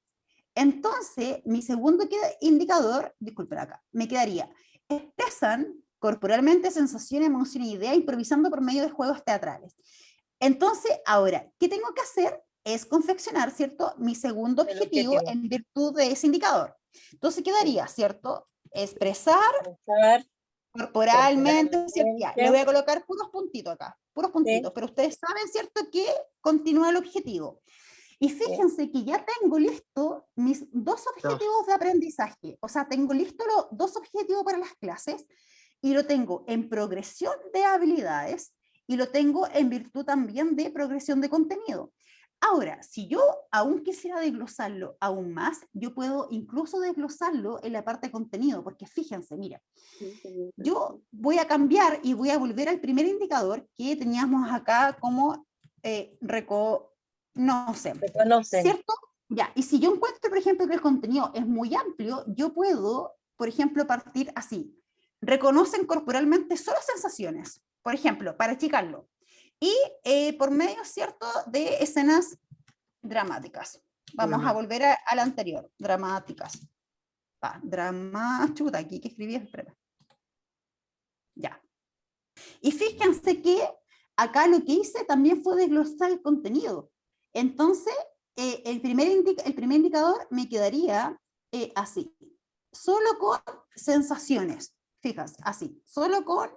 Entonces, mi segundo indicador, disculpen acá, me quedaría, expresan corporalmente sensaciones, emociones e ideas improvisando por medio de juegos teatrales. Entonces, ahora, ¿qué tengo que hacer? Es confeccionar, ¿cierto? Mi segundo El objetivo objetivo. en virtud de ese indicador. Entonces quedaría, ¿cierto? Expresar Pensar corporalmente, ¿cierto? Ya, le voy corporalmente. a colocar puros puntitos acá, puros puntitos, pero ustedes saben, ¿cierto? Que continúa el objetivo. Y fíjense que ya tengo listo mis dos objetivos de aprendizaje, o sea, tengo listo los dos objetivos para las clases y lo tengo en progresión de habilidades y lo tengo en virtud también de progresión de contenido. Ahora, si yo aún quisiera desglosarlo aún más, yo puedo incluso desglosarlo en la parte de contenido, porque fíjense, mira, yo voy a cambiar y voy a volver al primer indicador que teníamos acá como reconocen, Reconocen. ¿cierto? Ya, y si yo encuentro, por ejemplo, que el contenido es muy amplio, yo puedo, por ejemplo, partir así. Reconocen corporalmente solo sensaciones, por ejemplo, para achicarlo. Y por medio, ¿cierto?, de escenas dramáticas. Vamos a volver al anterior, dramáticas. Chuta, aquí que escribí, espera. Ya. Y fíjense que acá lo que hice también fue desglosar el contenido. Entonces, el primer indicador me quedaría así, solo con sensaciones, fíjate, así, solo con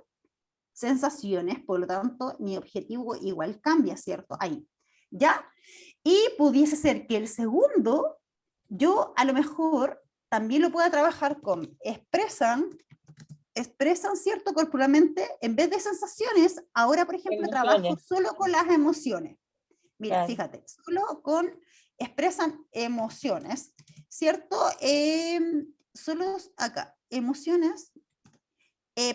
sensaciones, por lo tanto, mi objetivo igual cambia, ¿cierto? Ahí, ¿ya? Y pudiese ser que el segundo, yo a lo mejor también lo pueda trabajar con expresan, ¿cierto? Corporalmente, en vez de sensaciones, ahora, por ejemplo, trabajo solo con las emociones. Mira, fíjate, solo con, expresan emociones, ¿cierto? Solo acá, emociones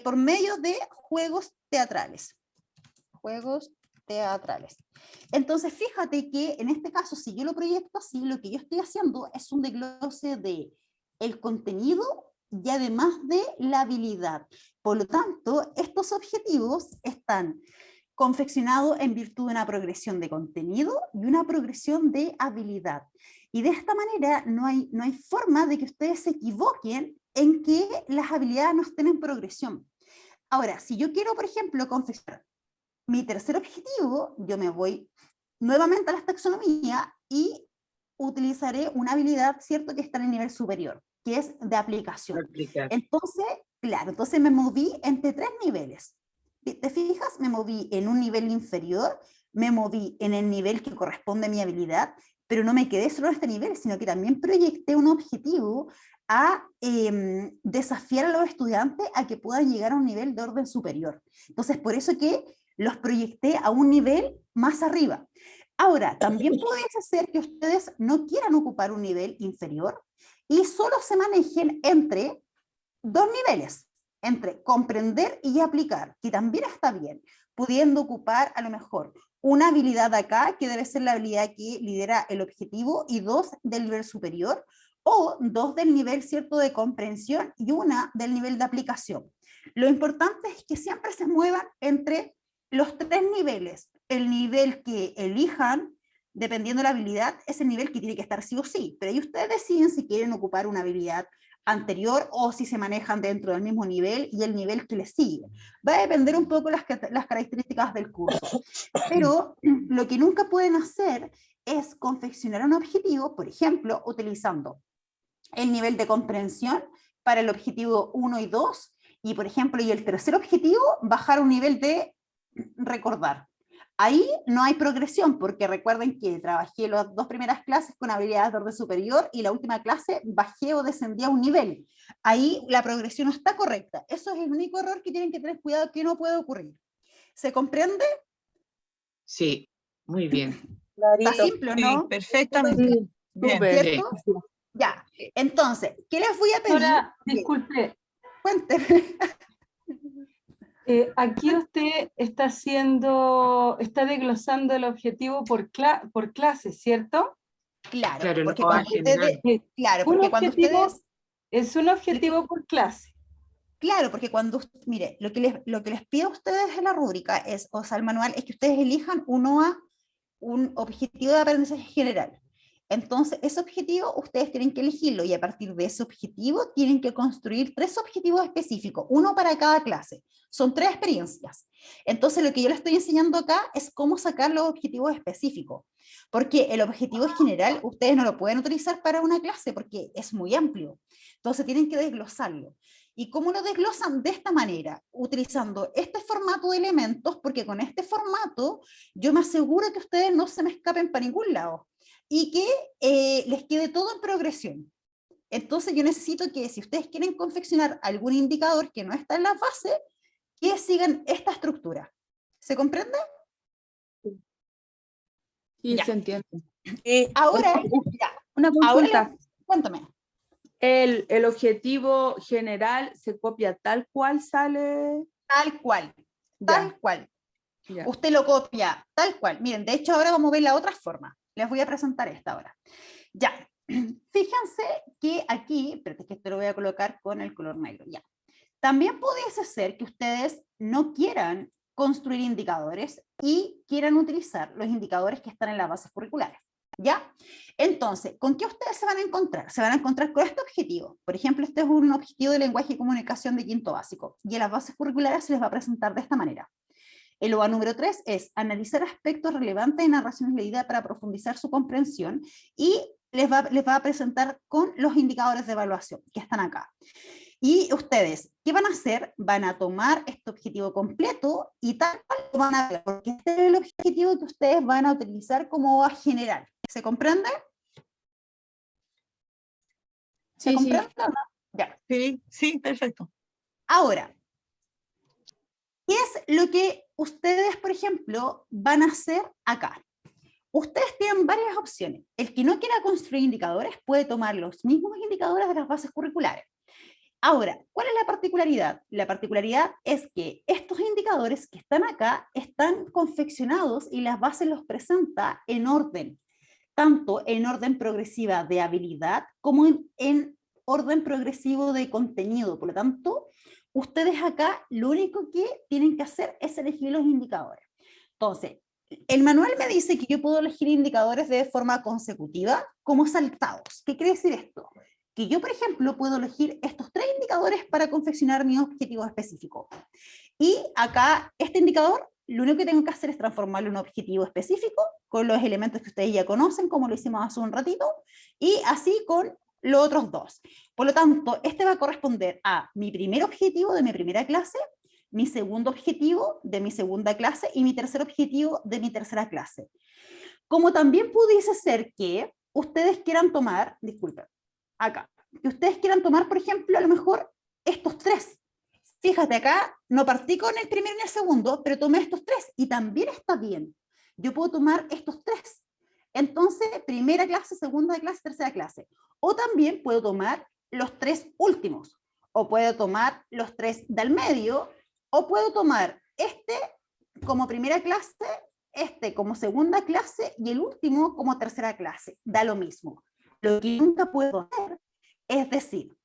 por medio de juegos teatrales. Juegos teatrales. Entonces, fíjate que en este caso, si yo lo proyecto así, lo que yo estoy haciendo es un desglose de el contenido y además de la habilidad. Por lo tanto, estos objetivos están confeccionados en virtud de una progresión de contenido y una progresión de habilidad. Y de esta manera no hay forma de que ustedes se equivoquen en que las habilidades no estén en progresión. Ahora, si yo quiero, por ejemplo, confeccionar mi tercer objetivo, yo me voy nuevamente a la taxonomía y utilizaré una habilidad, ¿cierto?, que está en el nivel superior, que es de aplicación. Entonces, claro, entonces me moví entre tres niveles. ¿Te fijas? Me moví en un nivel inferior, me moví en el nivel que corresponde a mi habilidad, pero no me quedé solo en este nivel, sino que también proyecté un objetivo a desafiar a los estudiantes a que puedan llegar a un nivel de orden superior. Entonces, por eso que los proyecté a un nivel más arriba. Ahora, también puede ser que ustedes no quieran ocupar un nivel inferior y solo se manejen entre dos niveles, entre comprender y aplicar, que también está bien, pudiendo ocupar a lo mejor una habilidad acá, que debe ser la habilidad que lidera el objetivo, y dos del nivel superior, o dos del nivel, ¿cierto?, de comprensión y una del nivel de aplicación. Lo importante es que siempre se muevan entre los tres niveles. El nivel que elijan, dependiendo de la habilidad, es el nivel que tiene que estar sí o sí, pero ahí ustedes deciden si quieren ocupar una habilidad anterior o si se manejan dentro del mismo nivel y el nivel que les sigue. Va a depender un poco las características del curso. Pero lo que nunca pueden hacer es confeccionar un objetivo, por ejemplo, utilizando el nivel de comprensión para el objetivo 1 y 2, y por ejemplo, y el tercer objetivo, bajar un nivel de recordar. Ahí no hay progresión, porque recuerden que trabajé las dos primeras clases con habilidades de orden superior y la última clase bajé o descendí a un nivel. Ahí la progresión no está correcta. Eso es el único error que tienen que tener cuidado, que no puede ocurrir. ¿Se comprende? Sí, muy bien. Está simple, ¿no? Sí, perfectamente. Sí, Bien. súper. ¿Cierto? Ya. Entonces, ¿qué les voy a pedir? Ahora, disculpe, Cuénteme. aquí usted está desglosando el objetivo por clase, ¿cierto? Claro, Claro, porque lo va a cuando ustedes, generar. claro, Un porque cuando objetivo ustedes, es un objetivo por clase. Claro, porque cuando, mire, lo que les pido a ustedes en la rúbrica es, o sea, el manual, es que ustedes elijan un objetivo de aprendizaje general. Entonces, ese objetivo ustedes tienen que elegirlo y a partir de ese objetivo tienen que construir 3 objetivos específicos, uno para cada clase. Son 3 experiencias. Entonces, lo que yo les estoy enseñando acá es cómo sacar los objetivos específicos, porque el objetivo general ustedes no lo pueden utilizar para una clase porque es muy amplio. Entonces, tienen que desglosarlo. ¿Y cómo lo desglosan? De esta manera, utilizando este formato de elementos, porque con este formato yo me aseguro que ustedes no se me escapen para ningún lado y que les quede todo en progresión. Entonces yo necesito que si ustedes quieren confeccionar algún indicador que no está en la base, que sigan esta estructura. ¿Se comprende? Sí, Ya. se entiende. Ahora, ya, Una consulta. ahora, cuéntame. El objetivo general se copia tal cual sale. Tal cual, Ya, tal cual. ya. Usted lo copia tal cual. Miren, de hecho ahora vamos a ver la otra forma. Les voy a presentar esta ahora. Ya, fíjense que aquí, espérate que esto lo voy a colocar con el color negro, ya. También pudiese ser que ustedes no quieran construir indicadores y quieran utilizar los indicadores que están en las bases curriculares, ¿ya? Entonces, ¿con qué ustedes se van a encontrar? Se van a encontrar con este objetivo. Por ejemplo, este es un objetivo de lenguaje y comunicación de quinto básico, y en las bases curriculares se les va a presentar de esta manera. El OA número 3 es analizar aspectos relevantes de narraciones leídas para profundizar su comprensión y les va a presentar con los indicadores de evaluación que están acá. Y ustedes, ¿qué van a hacer? Van a tomar este objetivo completo y tal cual lo van a ver, porque este es el objetivo que ustedes van a utilizar como OA general. ¿Se comprende? ¿Se Sí, comprende sí. o no? Ya. Sí, sí, perfecto. Ahora, ¿qué es lo que ustedes, por ejemplo, van a hacer acá? Ustedes tienen varias opciones. El que no quiera construir indicadores puede tomar los mismos indicadores de las bases curriculares. Ahora, ¿cuál es la particularidad? La particularidad es que estos indicadores que están acá están confeccionados y las bases los presenta en orden, tanto en orden progresiva de habilidad como en orden progresivo de contenido. Por lo tanto, ustedes acá lo único que tienen que hacer es elegir los indicadores. Entonces, el manual me dice que yo puedo elegir indicadores de forma consecutiva como saltados. ¿Qué quiere decir esto? Que yo, por ejemplo, puedo elegir estos 3 indicadores para confeccionar mi objetivo específico. Y acá, este indicador, lo único que tengo que hacer es transformarlo en un objetivo específico con los elementos que ustedes ya conocen, como lo hicimos hace un ratito, y así con los otros 2. Por lo tanto, este va a corresponder a mi primer objetivo de mi primera clase, mi segundo objetivo de mi segunda clase y mi tercer objetivo de mi tercera clase. Como también pudiese ser que ustedes quieran tomar, disculpen, acá, que ustedes quieran tomar, por ejemplo, a lo mejor estos 3. Fíjate, acá no partí con el primero ni el segundo, pero tomé estos 3 y también está bien. Yo puedo tomar estos 3. Entonces, primera clase, segunda clase, tercera clase. O también puedo tomar los 3 últimos. O puedo tomar los 3 del medio. O puedo tomar este como primera clase, este como segunda clase y el último como tercera clase. Da lo mismo. Lo que nunca puedo hacer es decir,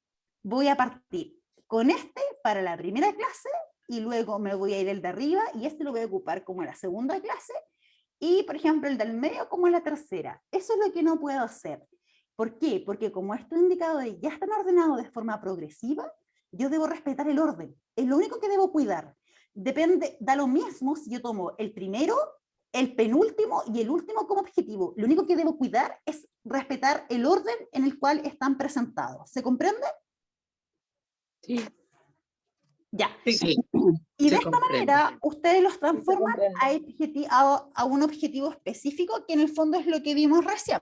voy a partir con este para la primera clase y luego me voy a ir el de arriba y este lo voy a ocupar como la segunda clase y, por ejemplo, el del medio como la tercera. Eso es lo que no puedo hacer. ¿Por qué? Porque como estos indicadores ya están ordenados de forma progresiva, yo debo respetar el orden. Es lo único que debo cuidar. Depende, da lo mismo si yo tomo el primero, el penúltimo y el último como objetivo. Lo único que debo cuidar es respetar el orden en el cual están presentados. ¿Se comprende? Sí. Ya. Sí, Y de se esta comprende. manera, ustedes los transforman comprende. a un objetivo específico, que en el fondo es lo que vimos recién.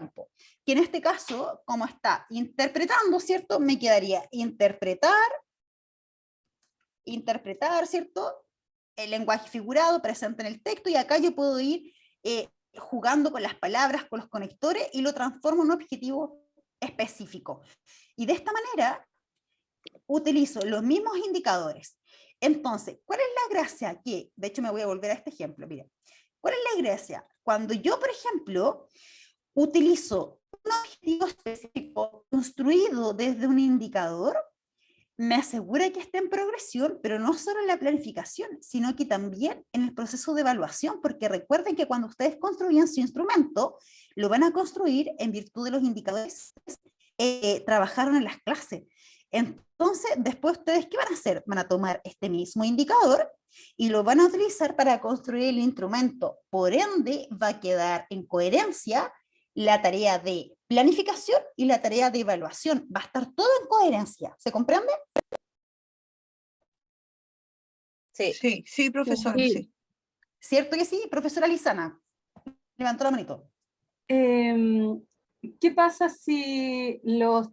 Que en este caso, como está interpretando, ¿cierto? Me quedaría interpretar, ¿cierto? El lenguaje figurado presente en el texto, y acá yo puedo ir jugando con las palabras, con los conectores, y lo transformo en un objetivo específico. Y de esta manera, utilizo los mismos indicadores. Entonces, ¿cuál es la gracia? Que, de hecho, me voy a volver a este ejemplo, miren. ¿Cuál es la gracia? Cuando yo, por ejemplo, utilizo un objetivo específico construido desde un indicador, me asegura que esté en progresión, pero no solo en la planificación, sino que también en el proceso de evaluación, porque recuerden que cuando ustedes construyen su instrumento, lo van a construir en virtud de los indicadores que trabajaron en las clases. Entonces, después ustedes, ¿qué van a hacer? Van a tomar este mismo indicador y lo van a utilizar para construir el instrumento. Por ende, va a quedar en coherencia la tarea de planificación y la tarea de evaluación. Va a estar todo en coherencia. ¿Se comprende? Sí. Sí, sí, profesora, Sí. sí. ¿Cierto que sí? Profesora Lizana, levantó la manito. ¿Qué pasa si las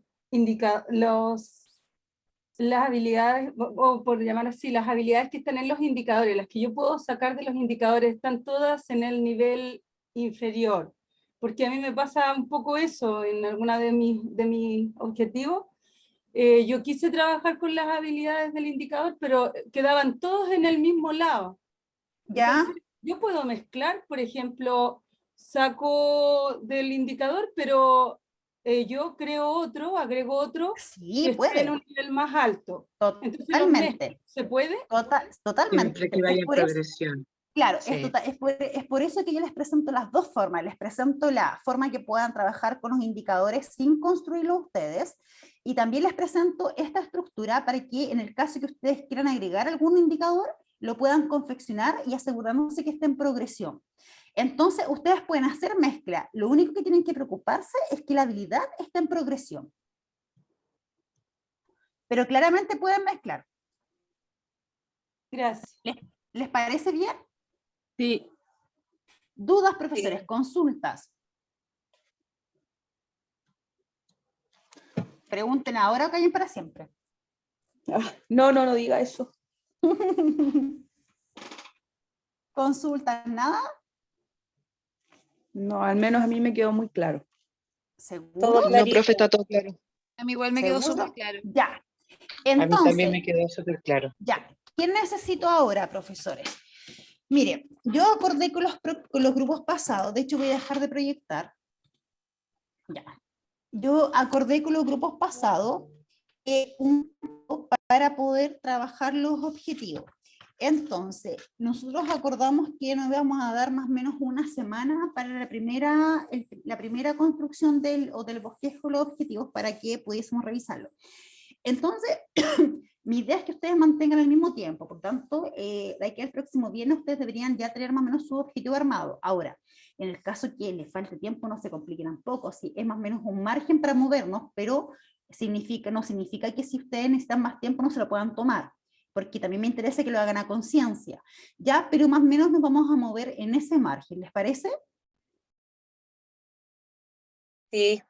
habilidades, o por llamar así, las habilidades que están en los indicadores, las que yo puedo sacar de los indicadores, están todas en el nivel inferior? Porque a mí me pasa un poco eso en alguna de mis objetivos. Yo quise trabajar con las habilidades del indicador, pero quedaban todos en el mismo lado. ¿Ya? Entonces, yo puedo mezclar, por ejemplo, saco del indicador, pero yo creo otro, agrego otro Sí, que esté en un puede. nivel más alto. Entonces los mezclo. Totalmente. ¿Se puede? Totalmente. Siempre que Es vaya en por eso, progresión. claro, Sí. es por eso que yo les presento las dos formas. Les presento la forma que puedan trabajar con los indicadores sin construirlo ustedes, y también les presento esta estructura para que en el caso que ustedes quieran agregar algún indicador, lo puedan confeccionar y asegurándose que esté en progresión. Entonces, ustedes pueden hacer mezcla. Lo único que tienen que preocuparse es que la habilidad esté en progresión. Pero claramente pueden mezclar. Gracias. ¿Les parece bien? Sí. ¿Dudas, profesores? ¿Consultas? Pregunten ahora o callen para siempre. No diga eso. ¿Consultan nada? No, al menos a mí me quedó muy claro. ¿Seguro? Todo No, clarito. profe, está todo claro. A mí igual me quedó ¿Seguro? súper claro. Ya. A mí también Entonces, me quedó súper claro. ya. ¿Qué necesito ahora, profesores? Mire, yo acordé con los grupos pasados, de hecho voy a dejar de proyectar. Ya. Yo acordé con los grupos pasados un grupo para poder trabajar los objetivos. Entonces, nosotros acordamos que nos íbamos a dar más o menos una semana para la primera construcción del bosquejo de los objetivos para que pudiésemos revisarlo. Entonces, mi idea es que ustedes mantengan el mismo tiempo, por tanto, de aquí al próximo viernes ustedes deberían ya tener más o menos su objetivo armado. Ahora, en el caso que les falte tiempo, no se compliquen tampoco, sí, es más o menos un margen para movernos, pero no significa que si ustedes necesitan más tiempo no se lo puedan tomar, porque también me interesa que lo hagan a conciencia, ¿ya? Pero más o menos nos vamos a mover en ese margen, ¿les parece? Sí.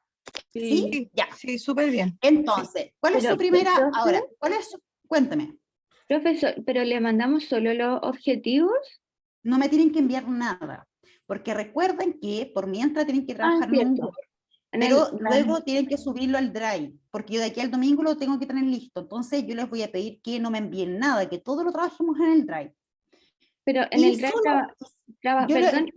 ¿Sí? Sí, Ya. sí, súper bien. Entonces, ¿cuál es Pero, su primera, profe, ahora, cuéntame, Profesor, ¿pero le mandamos solo los objetivos? no me tienen que enviar nada, porque recuerden que por mientras tienen que trabajar en un cierto. Word, En pero el- luego tienen que subirlo al Drive, porque yo de aquí al domingo lo tengo que tener listo, entonces yo les voy a pedir que no me envíen nada, que todo lo trabajemos en el Drive. pero en Y el Drive solo, yo lo- perdón,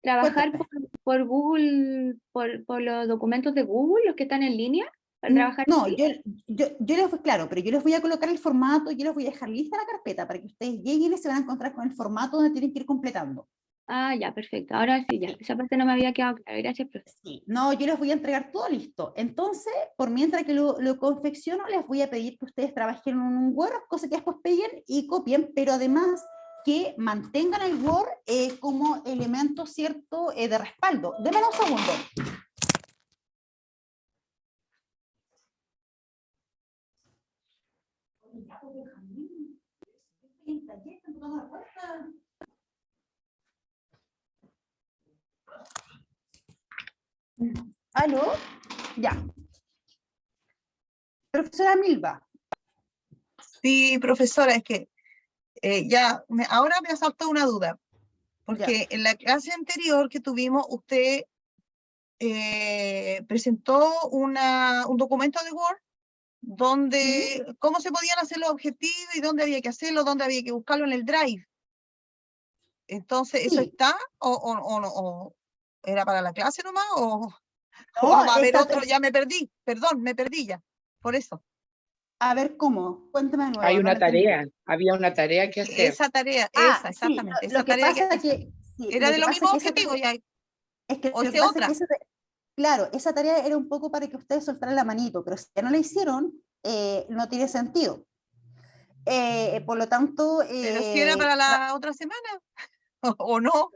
trabajar cuéntame. por Google, por los documentos de Google, los que están en línea, para trabajar No, así. yo les voy, claro, pero yo les voy a colocar el formato, yo les voy a dejar lista la carpeta para que ustedes lleguen y se van a encontrar con el formato donde tienen que ir completando. Ah, ya, perfecto. Ahora sí, ya. Esa parte no me había quedado clara. Gracias, profe. Sí, no, yo les voy a entregar todo listo. Entonces, por mientras que lo confecciono, les voy a pedir que ustedes trabajen en un Word, cosa que después peguen y copien, pero además que mantengan el Word como elemento, ¿cierto?, de respaldo. Denme un segundo. ¿Aló? Ya. Profesora Milva. Sí, profesora, es que ahora me ha saltado una duda, porque en la clase anterior que tuvimos, usted presentó un documento de Word donde cómo se podían hacer los objetivos y dónde había que hacerlo, dónde había que buscarlo en el Drive. Entonces, ¿eso Sí. está o era para la clase nomás o No, va a haber está- otro? Ya me perdí, perdón, me perdí ya, por eso. A ver, ¿cómo? Cuéntame de nuevo. Hay no una lo entendí. tarea, había una tarea que hacer. Esa tarea, Ah, esa, sí, exactamente. lo Esa que tarea que pasa hacer. que... sí, Era lo de que los pasa mismos que esa objetivos, tarea- ya. es que O lo que hice pasa es otra. que claro, esa tarea era un poco para que ustedes soltaran la manito, pero si ya no la hicieron, no tiene sentido. Por lo tanto, Pero si era para la otra semana, o no,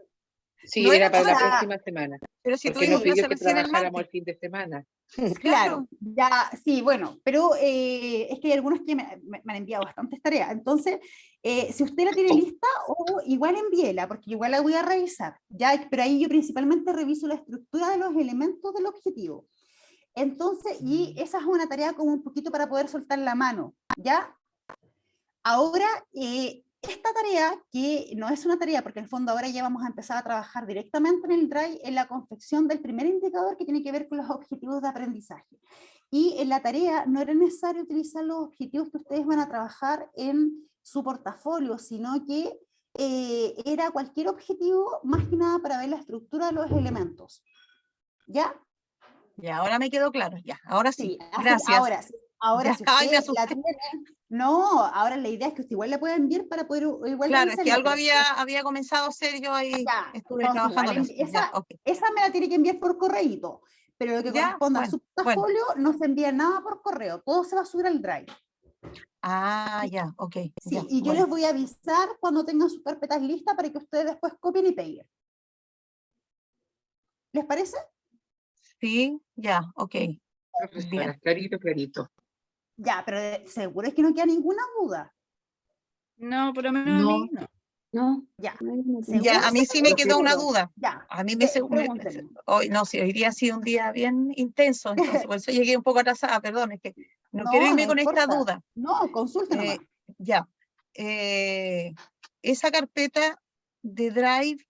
Sí, no era era para o la para, sea, próxima semana, pero si porque no tuvimos pidió clase que recién el trabajáramos martes. el fin de semana. claro, Claro, ya, sí, bueno, pero es que hay algunos que me han enviado bastantes tareas. Entonces, si usted la tiene lista, o igual envíela, porque igual la voy a revisar, ya, pero ahí yo principalmente reviso la estructura de los elementos del objetivo. Entonces, y esa es una tarea como un poquito para poder soltar la mano, ¿ya? Ahora, esta tarea, que no es una tarea, porque en el fondo ahora ya vamos a empezar a trabajar directamente en el Drive en la confección del primer indicador que tiene que ver con los objetivos de aprendizaje. Y en la tarea no era necesario utilizar los objetivos que ustedes van a trabajar en su portafolio, sino que era cualquier objetivo más que nada para ver la estructura de los elementos. ¿Ya? ya, ahora me quedó claro, ya, ahora sí. Sí, así, Gracias. ahora Ya, si ay, me usted la asusté. tiene, no, ahora la idea es que usted igual la pueda enviar para poder igual Claro, es que revisarla, algo pero había comenzado a hacer yo ahí, ya, estuve entonces trabajando igual en eso. Ya, ok. esa me la tiene que enviar por correíto, pero lo que Ya, corresponda a bueno, su bueno. portafolio no se envía nada por correo, todo se va a subir al Drive. Ah, ya, ok, Sí, ya, y yo bueno. les voy a avisar cuando tengan sus carpetas listas para que ustedes después copien y peguen. ¿Les parece? Sí, ya, ok, Profesora, bien. clarito, clarito. Ya, pero seguro es que no queda ninguna duda. No, por lo menos a No, mí no. No, Ya, no tengo. Ya, seguro, a mí sí me seguro, quedó una seguro. duda. Ya, A mí me, pregúntenme. hoy, no sé, hoy día ha sido un día bien intenso, entonces por eso llegué un poco atrasada, perdón, es que no quiero No, no irme con esta importa. duda. No, consulte nomás. Ya, esa carpeta de Drive,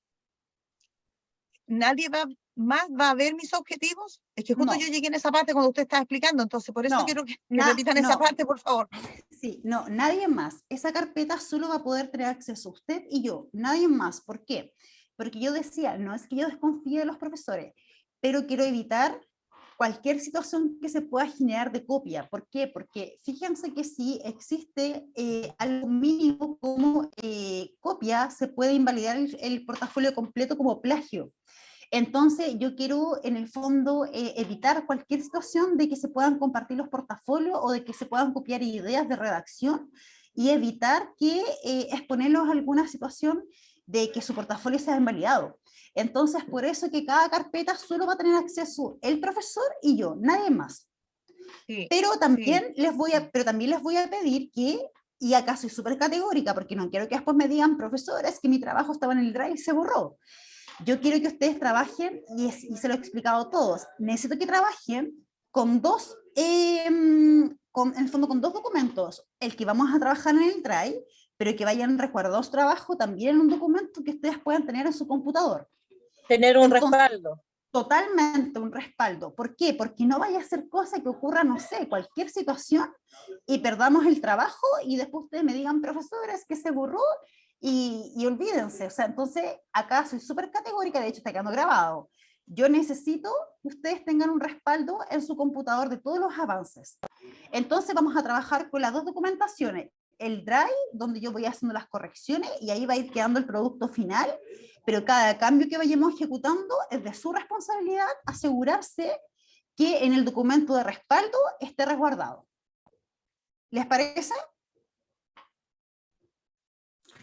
nadie más va a ver mis objetivos. Es que justo No, yo llegué en esa parte cuando usted estaba explicando, entonces por eso no, quiero que repitan esa no. parte, por favor. Sí, no, nadie más. Esa carpeta solo va a poder tener acceso usted y yo, nadie más. ¿Por qué? Porque yo decía, no es que yo desconfíe de los profesores, pero quiero evitar cualquier situación que se pueda generar de copia. ¿Por qué? Porque fíjense que si existe algo mínimo como copia, se puede invalidar el portafolio completo como plagio. Entonces, yo quiero, en el fondo, evitar cualquier situación de que se puedan compartir los portafolios o de que se puedan copiar ideas de redacción y evitar que exponerlos a alguna situación de que su portafolio sea invalidado. Entonces, por eso que cada carpeta solo va a tener acceso el profesor y yo, nadie más. Sí, Pero sí. también les voy a pedir que, y acá soy súper categórica porque no quiero que después me digan, profesores, que mi trabajo estaba en el Drive y se borró. Yo quiero que ustedes trabajen, y se lo he explicado a todos, necesito que trabajen con dos, en el fondo con dos documentos, el que vamos a trabajar en el Drive, pero que vayan resguardados trabajo también en un documento que ustedes puedan tener en su computador. Tener un Entonces, respaldo. totalmente un respaldo. ¿Por qué? Porque no vaya a ser cosa que ocurra, no sé, cualquier situación y perdamos el trabajo y después ustedes me digan, profesores, que se borró y olvídense. O sea, entonces acá soy súper categórica, de hecho está quedando grabado. Yo necesito que ustedes tengan un respaldo en su computador de todos los avances. Entonces vamos a trabajar con las dos documentaciones. El Drive, donde yo voy haciendo las correcciones y ahí va a ir quedando el producto final, pero cada cambio que vayamos ejecutando es de su responsabilidad asegurarse que en el documento de respaldo esté resguardado. ¿Les parece?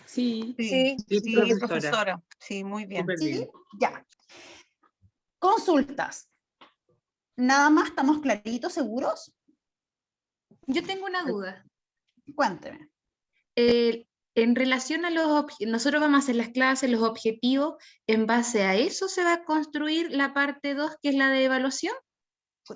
Sí. Sí, sí, sí, profesora. profesora. Sí, muy bien. Súper Sí, bien. ya. Consultas. Nada más, ¿estamos claritos, seguros? Yo tengo una duda. Cuénteme. En relación a nosotros vamos a hacer las clases, los objetivos, ¿en base a eso se va a construir la parte 2, que es la de evaluación?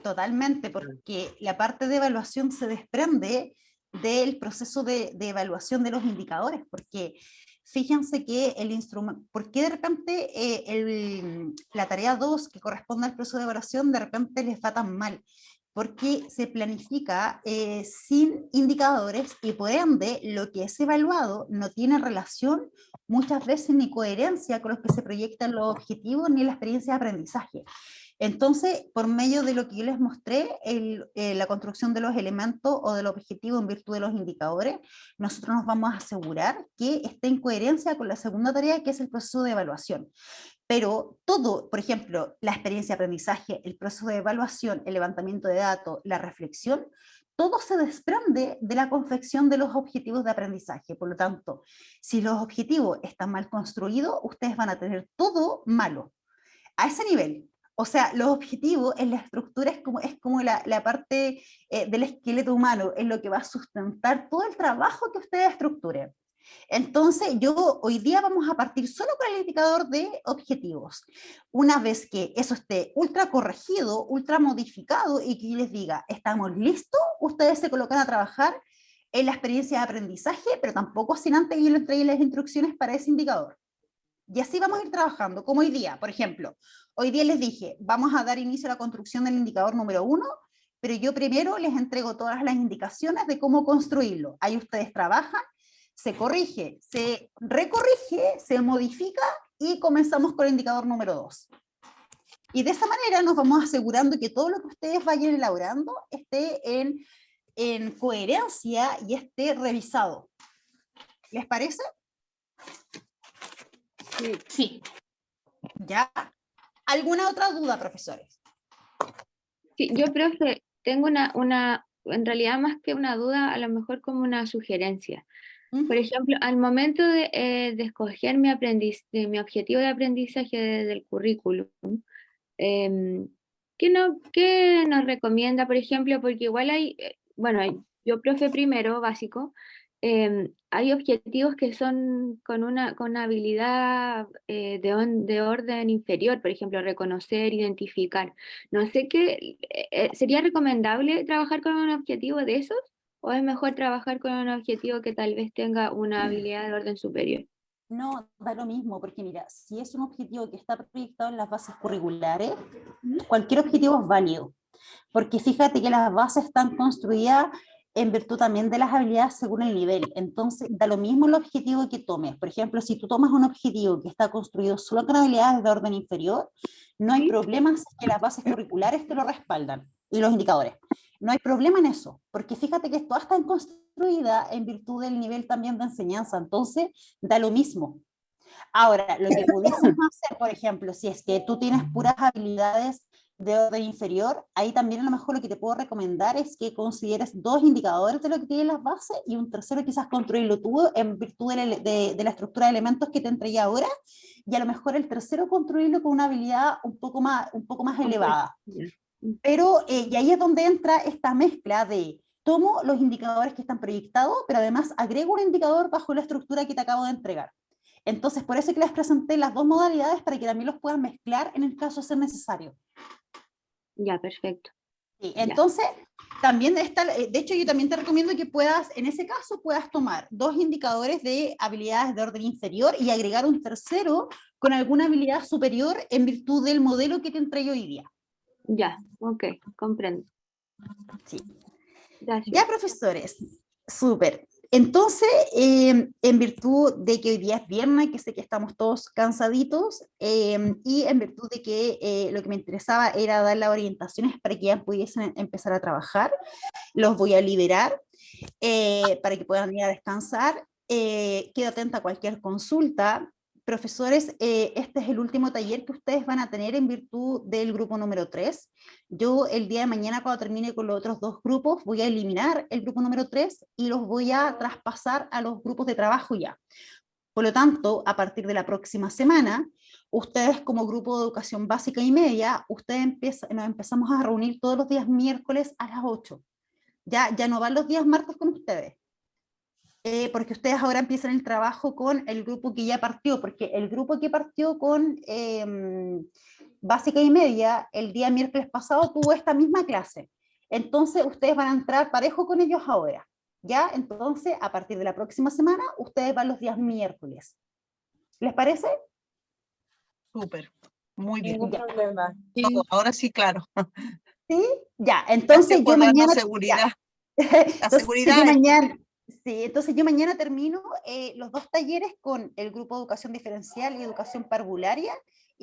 Totalmente, porque la parte de evaluación se desprende del proceso de evaluación de los indicadores, porque fíjense que el instrumento, ¿por qué de repente la tarea 2 que corresponde al proceso de evaluación de repente les va tan mal? Porque se planifica sin indicadores y por ende lo que es evaluado no tiene relación muchas veces ni coherencia con los que se proyectan los objetivos ni la experiencia de aprendizaje. Entonces, por medio de lo que yo les mostré, la construcción de los elementos o del objetivo en virtud de los indicadores, nosotros nos vamos a asegurar que esté en coherencia con la segunda tarea, que es el proceso de evaluación. Pero todo, por ejemplo, la experiencia de aprendizaje, el proceso de evaluación, el levantamiento de datos, la reflexión, todo se desprende de la confección de los objetivos de aprendizaje. Por lo tanto, si los objetivos están mal construidos, ustedes van a tener todo malo. A ese nivel. O sea, los objetivos en la estructura es como la parte del esqueleto humano, es lo que va a sustentar todo el trabajo que ustedes estructuren. Entonces, hoy día vamos a partir solo con el indicador de objetivos. Una vez que eso esté ultra corregido, ultra modificado y que yo les diga, estamos listos, ustedes se colocan a trabajar en la experiencia de aprendizaje, pero tampoco sin antes que yo les traiga las instrucciones para ese indicador. Y así vamos a ir trabajando, como hoy día, por ejemplo. Hoy día les dije, vamos a dar inicio a la construcción del indicador número 1, pero yo primero les entrego todas las indicaciones de cómo construirlo. Ahí ustedes trabajan, se corrige, se recorrige, se modifica y comenzamos con el indicador número 2. Y de esa manera nos vamos asegurando que todo lo que ustedes vayan elaborando esté en coherencia y esté revisado. ¿Les parece? Sí. ¿Ya? ¿Alguna otra duda, profesores? Sí, yo, profe, tengo en realidad más que una duda, a lo mejor como una sugerencia. Por ejemplo, al momento de escoger mi objetivo de aprendizaje del currículum, ¿qué nos recomienda, por ejemplo? Porque igual yo profe primero, básico, hay objetivos que son con una habilidad de orden inferior, por ejemplo, reconocer, identificar. No sé ¿sería recomendable trabajar con un objetivo de esos? ¿O es mejor trabajar con un objetivo que tal vez tenga una habilidad de orden superior? No, da lo mismo, porque mira, si es un objetivo que está proyectado en las bases curriculares, cualquier objetivo es válido, porque fíjate que las bases están construidas en virtud también de las habilidades según el nivel. Entonces, da lo mismo el objetivo que tomes. Por ejemplo, si tú tomas un objetivo que está construido solo con habilidades de orden inferior, no hay problema si que las bases curriculares te lo respaldan y los indicadores. No hay problema en eso, porque fíjate que todas están construidas en virtud del nivel también de enseñanza, entonces da lo mismo. Ahora, lo que pudiésemos hacer, por ejemplo, si es que tú tienes puras habilidades de orden inferior, ahí también a lo mejor lo que te puedo recomendar es que consideres 2 indicadores de lo que tienen las bases y un tercero quizás construirlo tú en virtud de la estructura de elementos que te entregué ahora, y a lo mejor el tercero construirlo con una habilidad un poco más elevada. Pero, y ahí es donde entra esta mezcla de tomo los indicadores que están proyectados, pero además agrego un indicador bajo la estructura que te acabo de entregar. Entonces, por eso que les presenté las 2 modalidades para que también los puedan mezclar en el caso de ser necesario. Ya, perfecto. Sí, entonces, también está, de hecho yo también te recomiendo que puedas, en ese caso, puedas tomar 2 indicadores de habilidades de orden inferior y agregar un tercero con alguna habilidad superior en virtud del modelo que te entregué hoy día. Ya, ok, comprendo. Sí. Gracias. Ya, profesores, súper. Entonces, en virtud de que hoy día es viernes, que sé que estamos todos cansaditos, y en virtud de que lo que me interesaba era dar las orientaciones para que ya pudiesen empezar a trabajar, los voy a liberar para que puedan ir a descansar. Quedo atenta a cualquier consulta. Profesores, este es el último taller que ustedes van a tener en virtud del grupo número 3. Yo el día de mañana, cuando termine con los otros 2 grupos, voy a eliminar el grupo número 3 y los voy a traspasar a los grupos de trabajo ya. Por lo tanto, a partir de la próxima semana, ustedes como grupo de educación básica y media, nos empezamos a reunir todos los días miércoles a las 8. Ya no van los días martes con ustedes. Porque ustedes ahora empiezan el trabajo con el grupo que ya partió, porque el grupo que partió con básica y media el día miércoles pasado tuvo esta misma clase. Entonces ustedes van a entrar parejo con ellos ahora. ¿Ya? Entonces, a partir de la próxima semana, ustedes van los días miércoles. ¿Les parece? Súper, muy bien. Ningún problema. Todo, ahora sí, claro. ¿Sí? Ya, entonces Gracias por yo mañana... darnos seguridad. La seguridad Entonces yo mañana termino los 2 talleres con el grupo de educación diferencial y educación parvularia,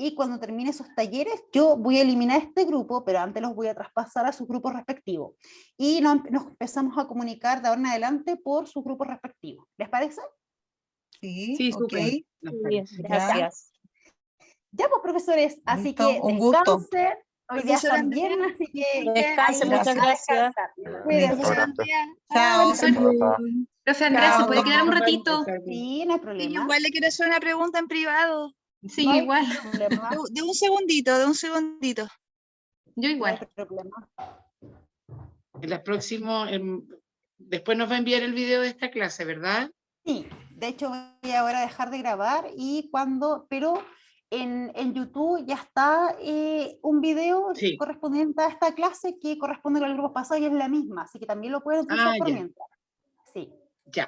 y cuando termine esos talleres yo voy a eliminar este grupo, pero antes los voy a traspasar a sus grupos respectivos. Y nos empezamos a comunicar de ahora en adelante por sus grupos respectivos. ¿Les parece? Sí, Sí, ok. súper. Nos Muy bien, parece. gracias. Ya pues profesores, así Listo, que un gusto. descansen. Hoy día Profesora son Andrea, viernes, así que Descanse, ahí muchas a gracias. descansar. Cuídense. Listo. Andrea, Chao. Profesor, profe Andrea, ¿se Chao. puede quedar un Nos vemos, ratito? Carmen. Sí, no hay yo problema. igual le quiero hacer una pregunta en privado. Sí, No hay igual, problema. De un segundito, de un segundito. yo No hay igual. problema. En las próximas, después nos va a enviar el video de esta clase, ¿verdad? Sí, de hecho voy ahora a dejar de grabar pero en YouTube ya está un video Sí. correspondiente a esta clase que corresponde con el grupo pasado y es la misma, así que también lo pueden utilizar Ah, por ya. mientras. Sí. Ya.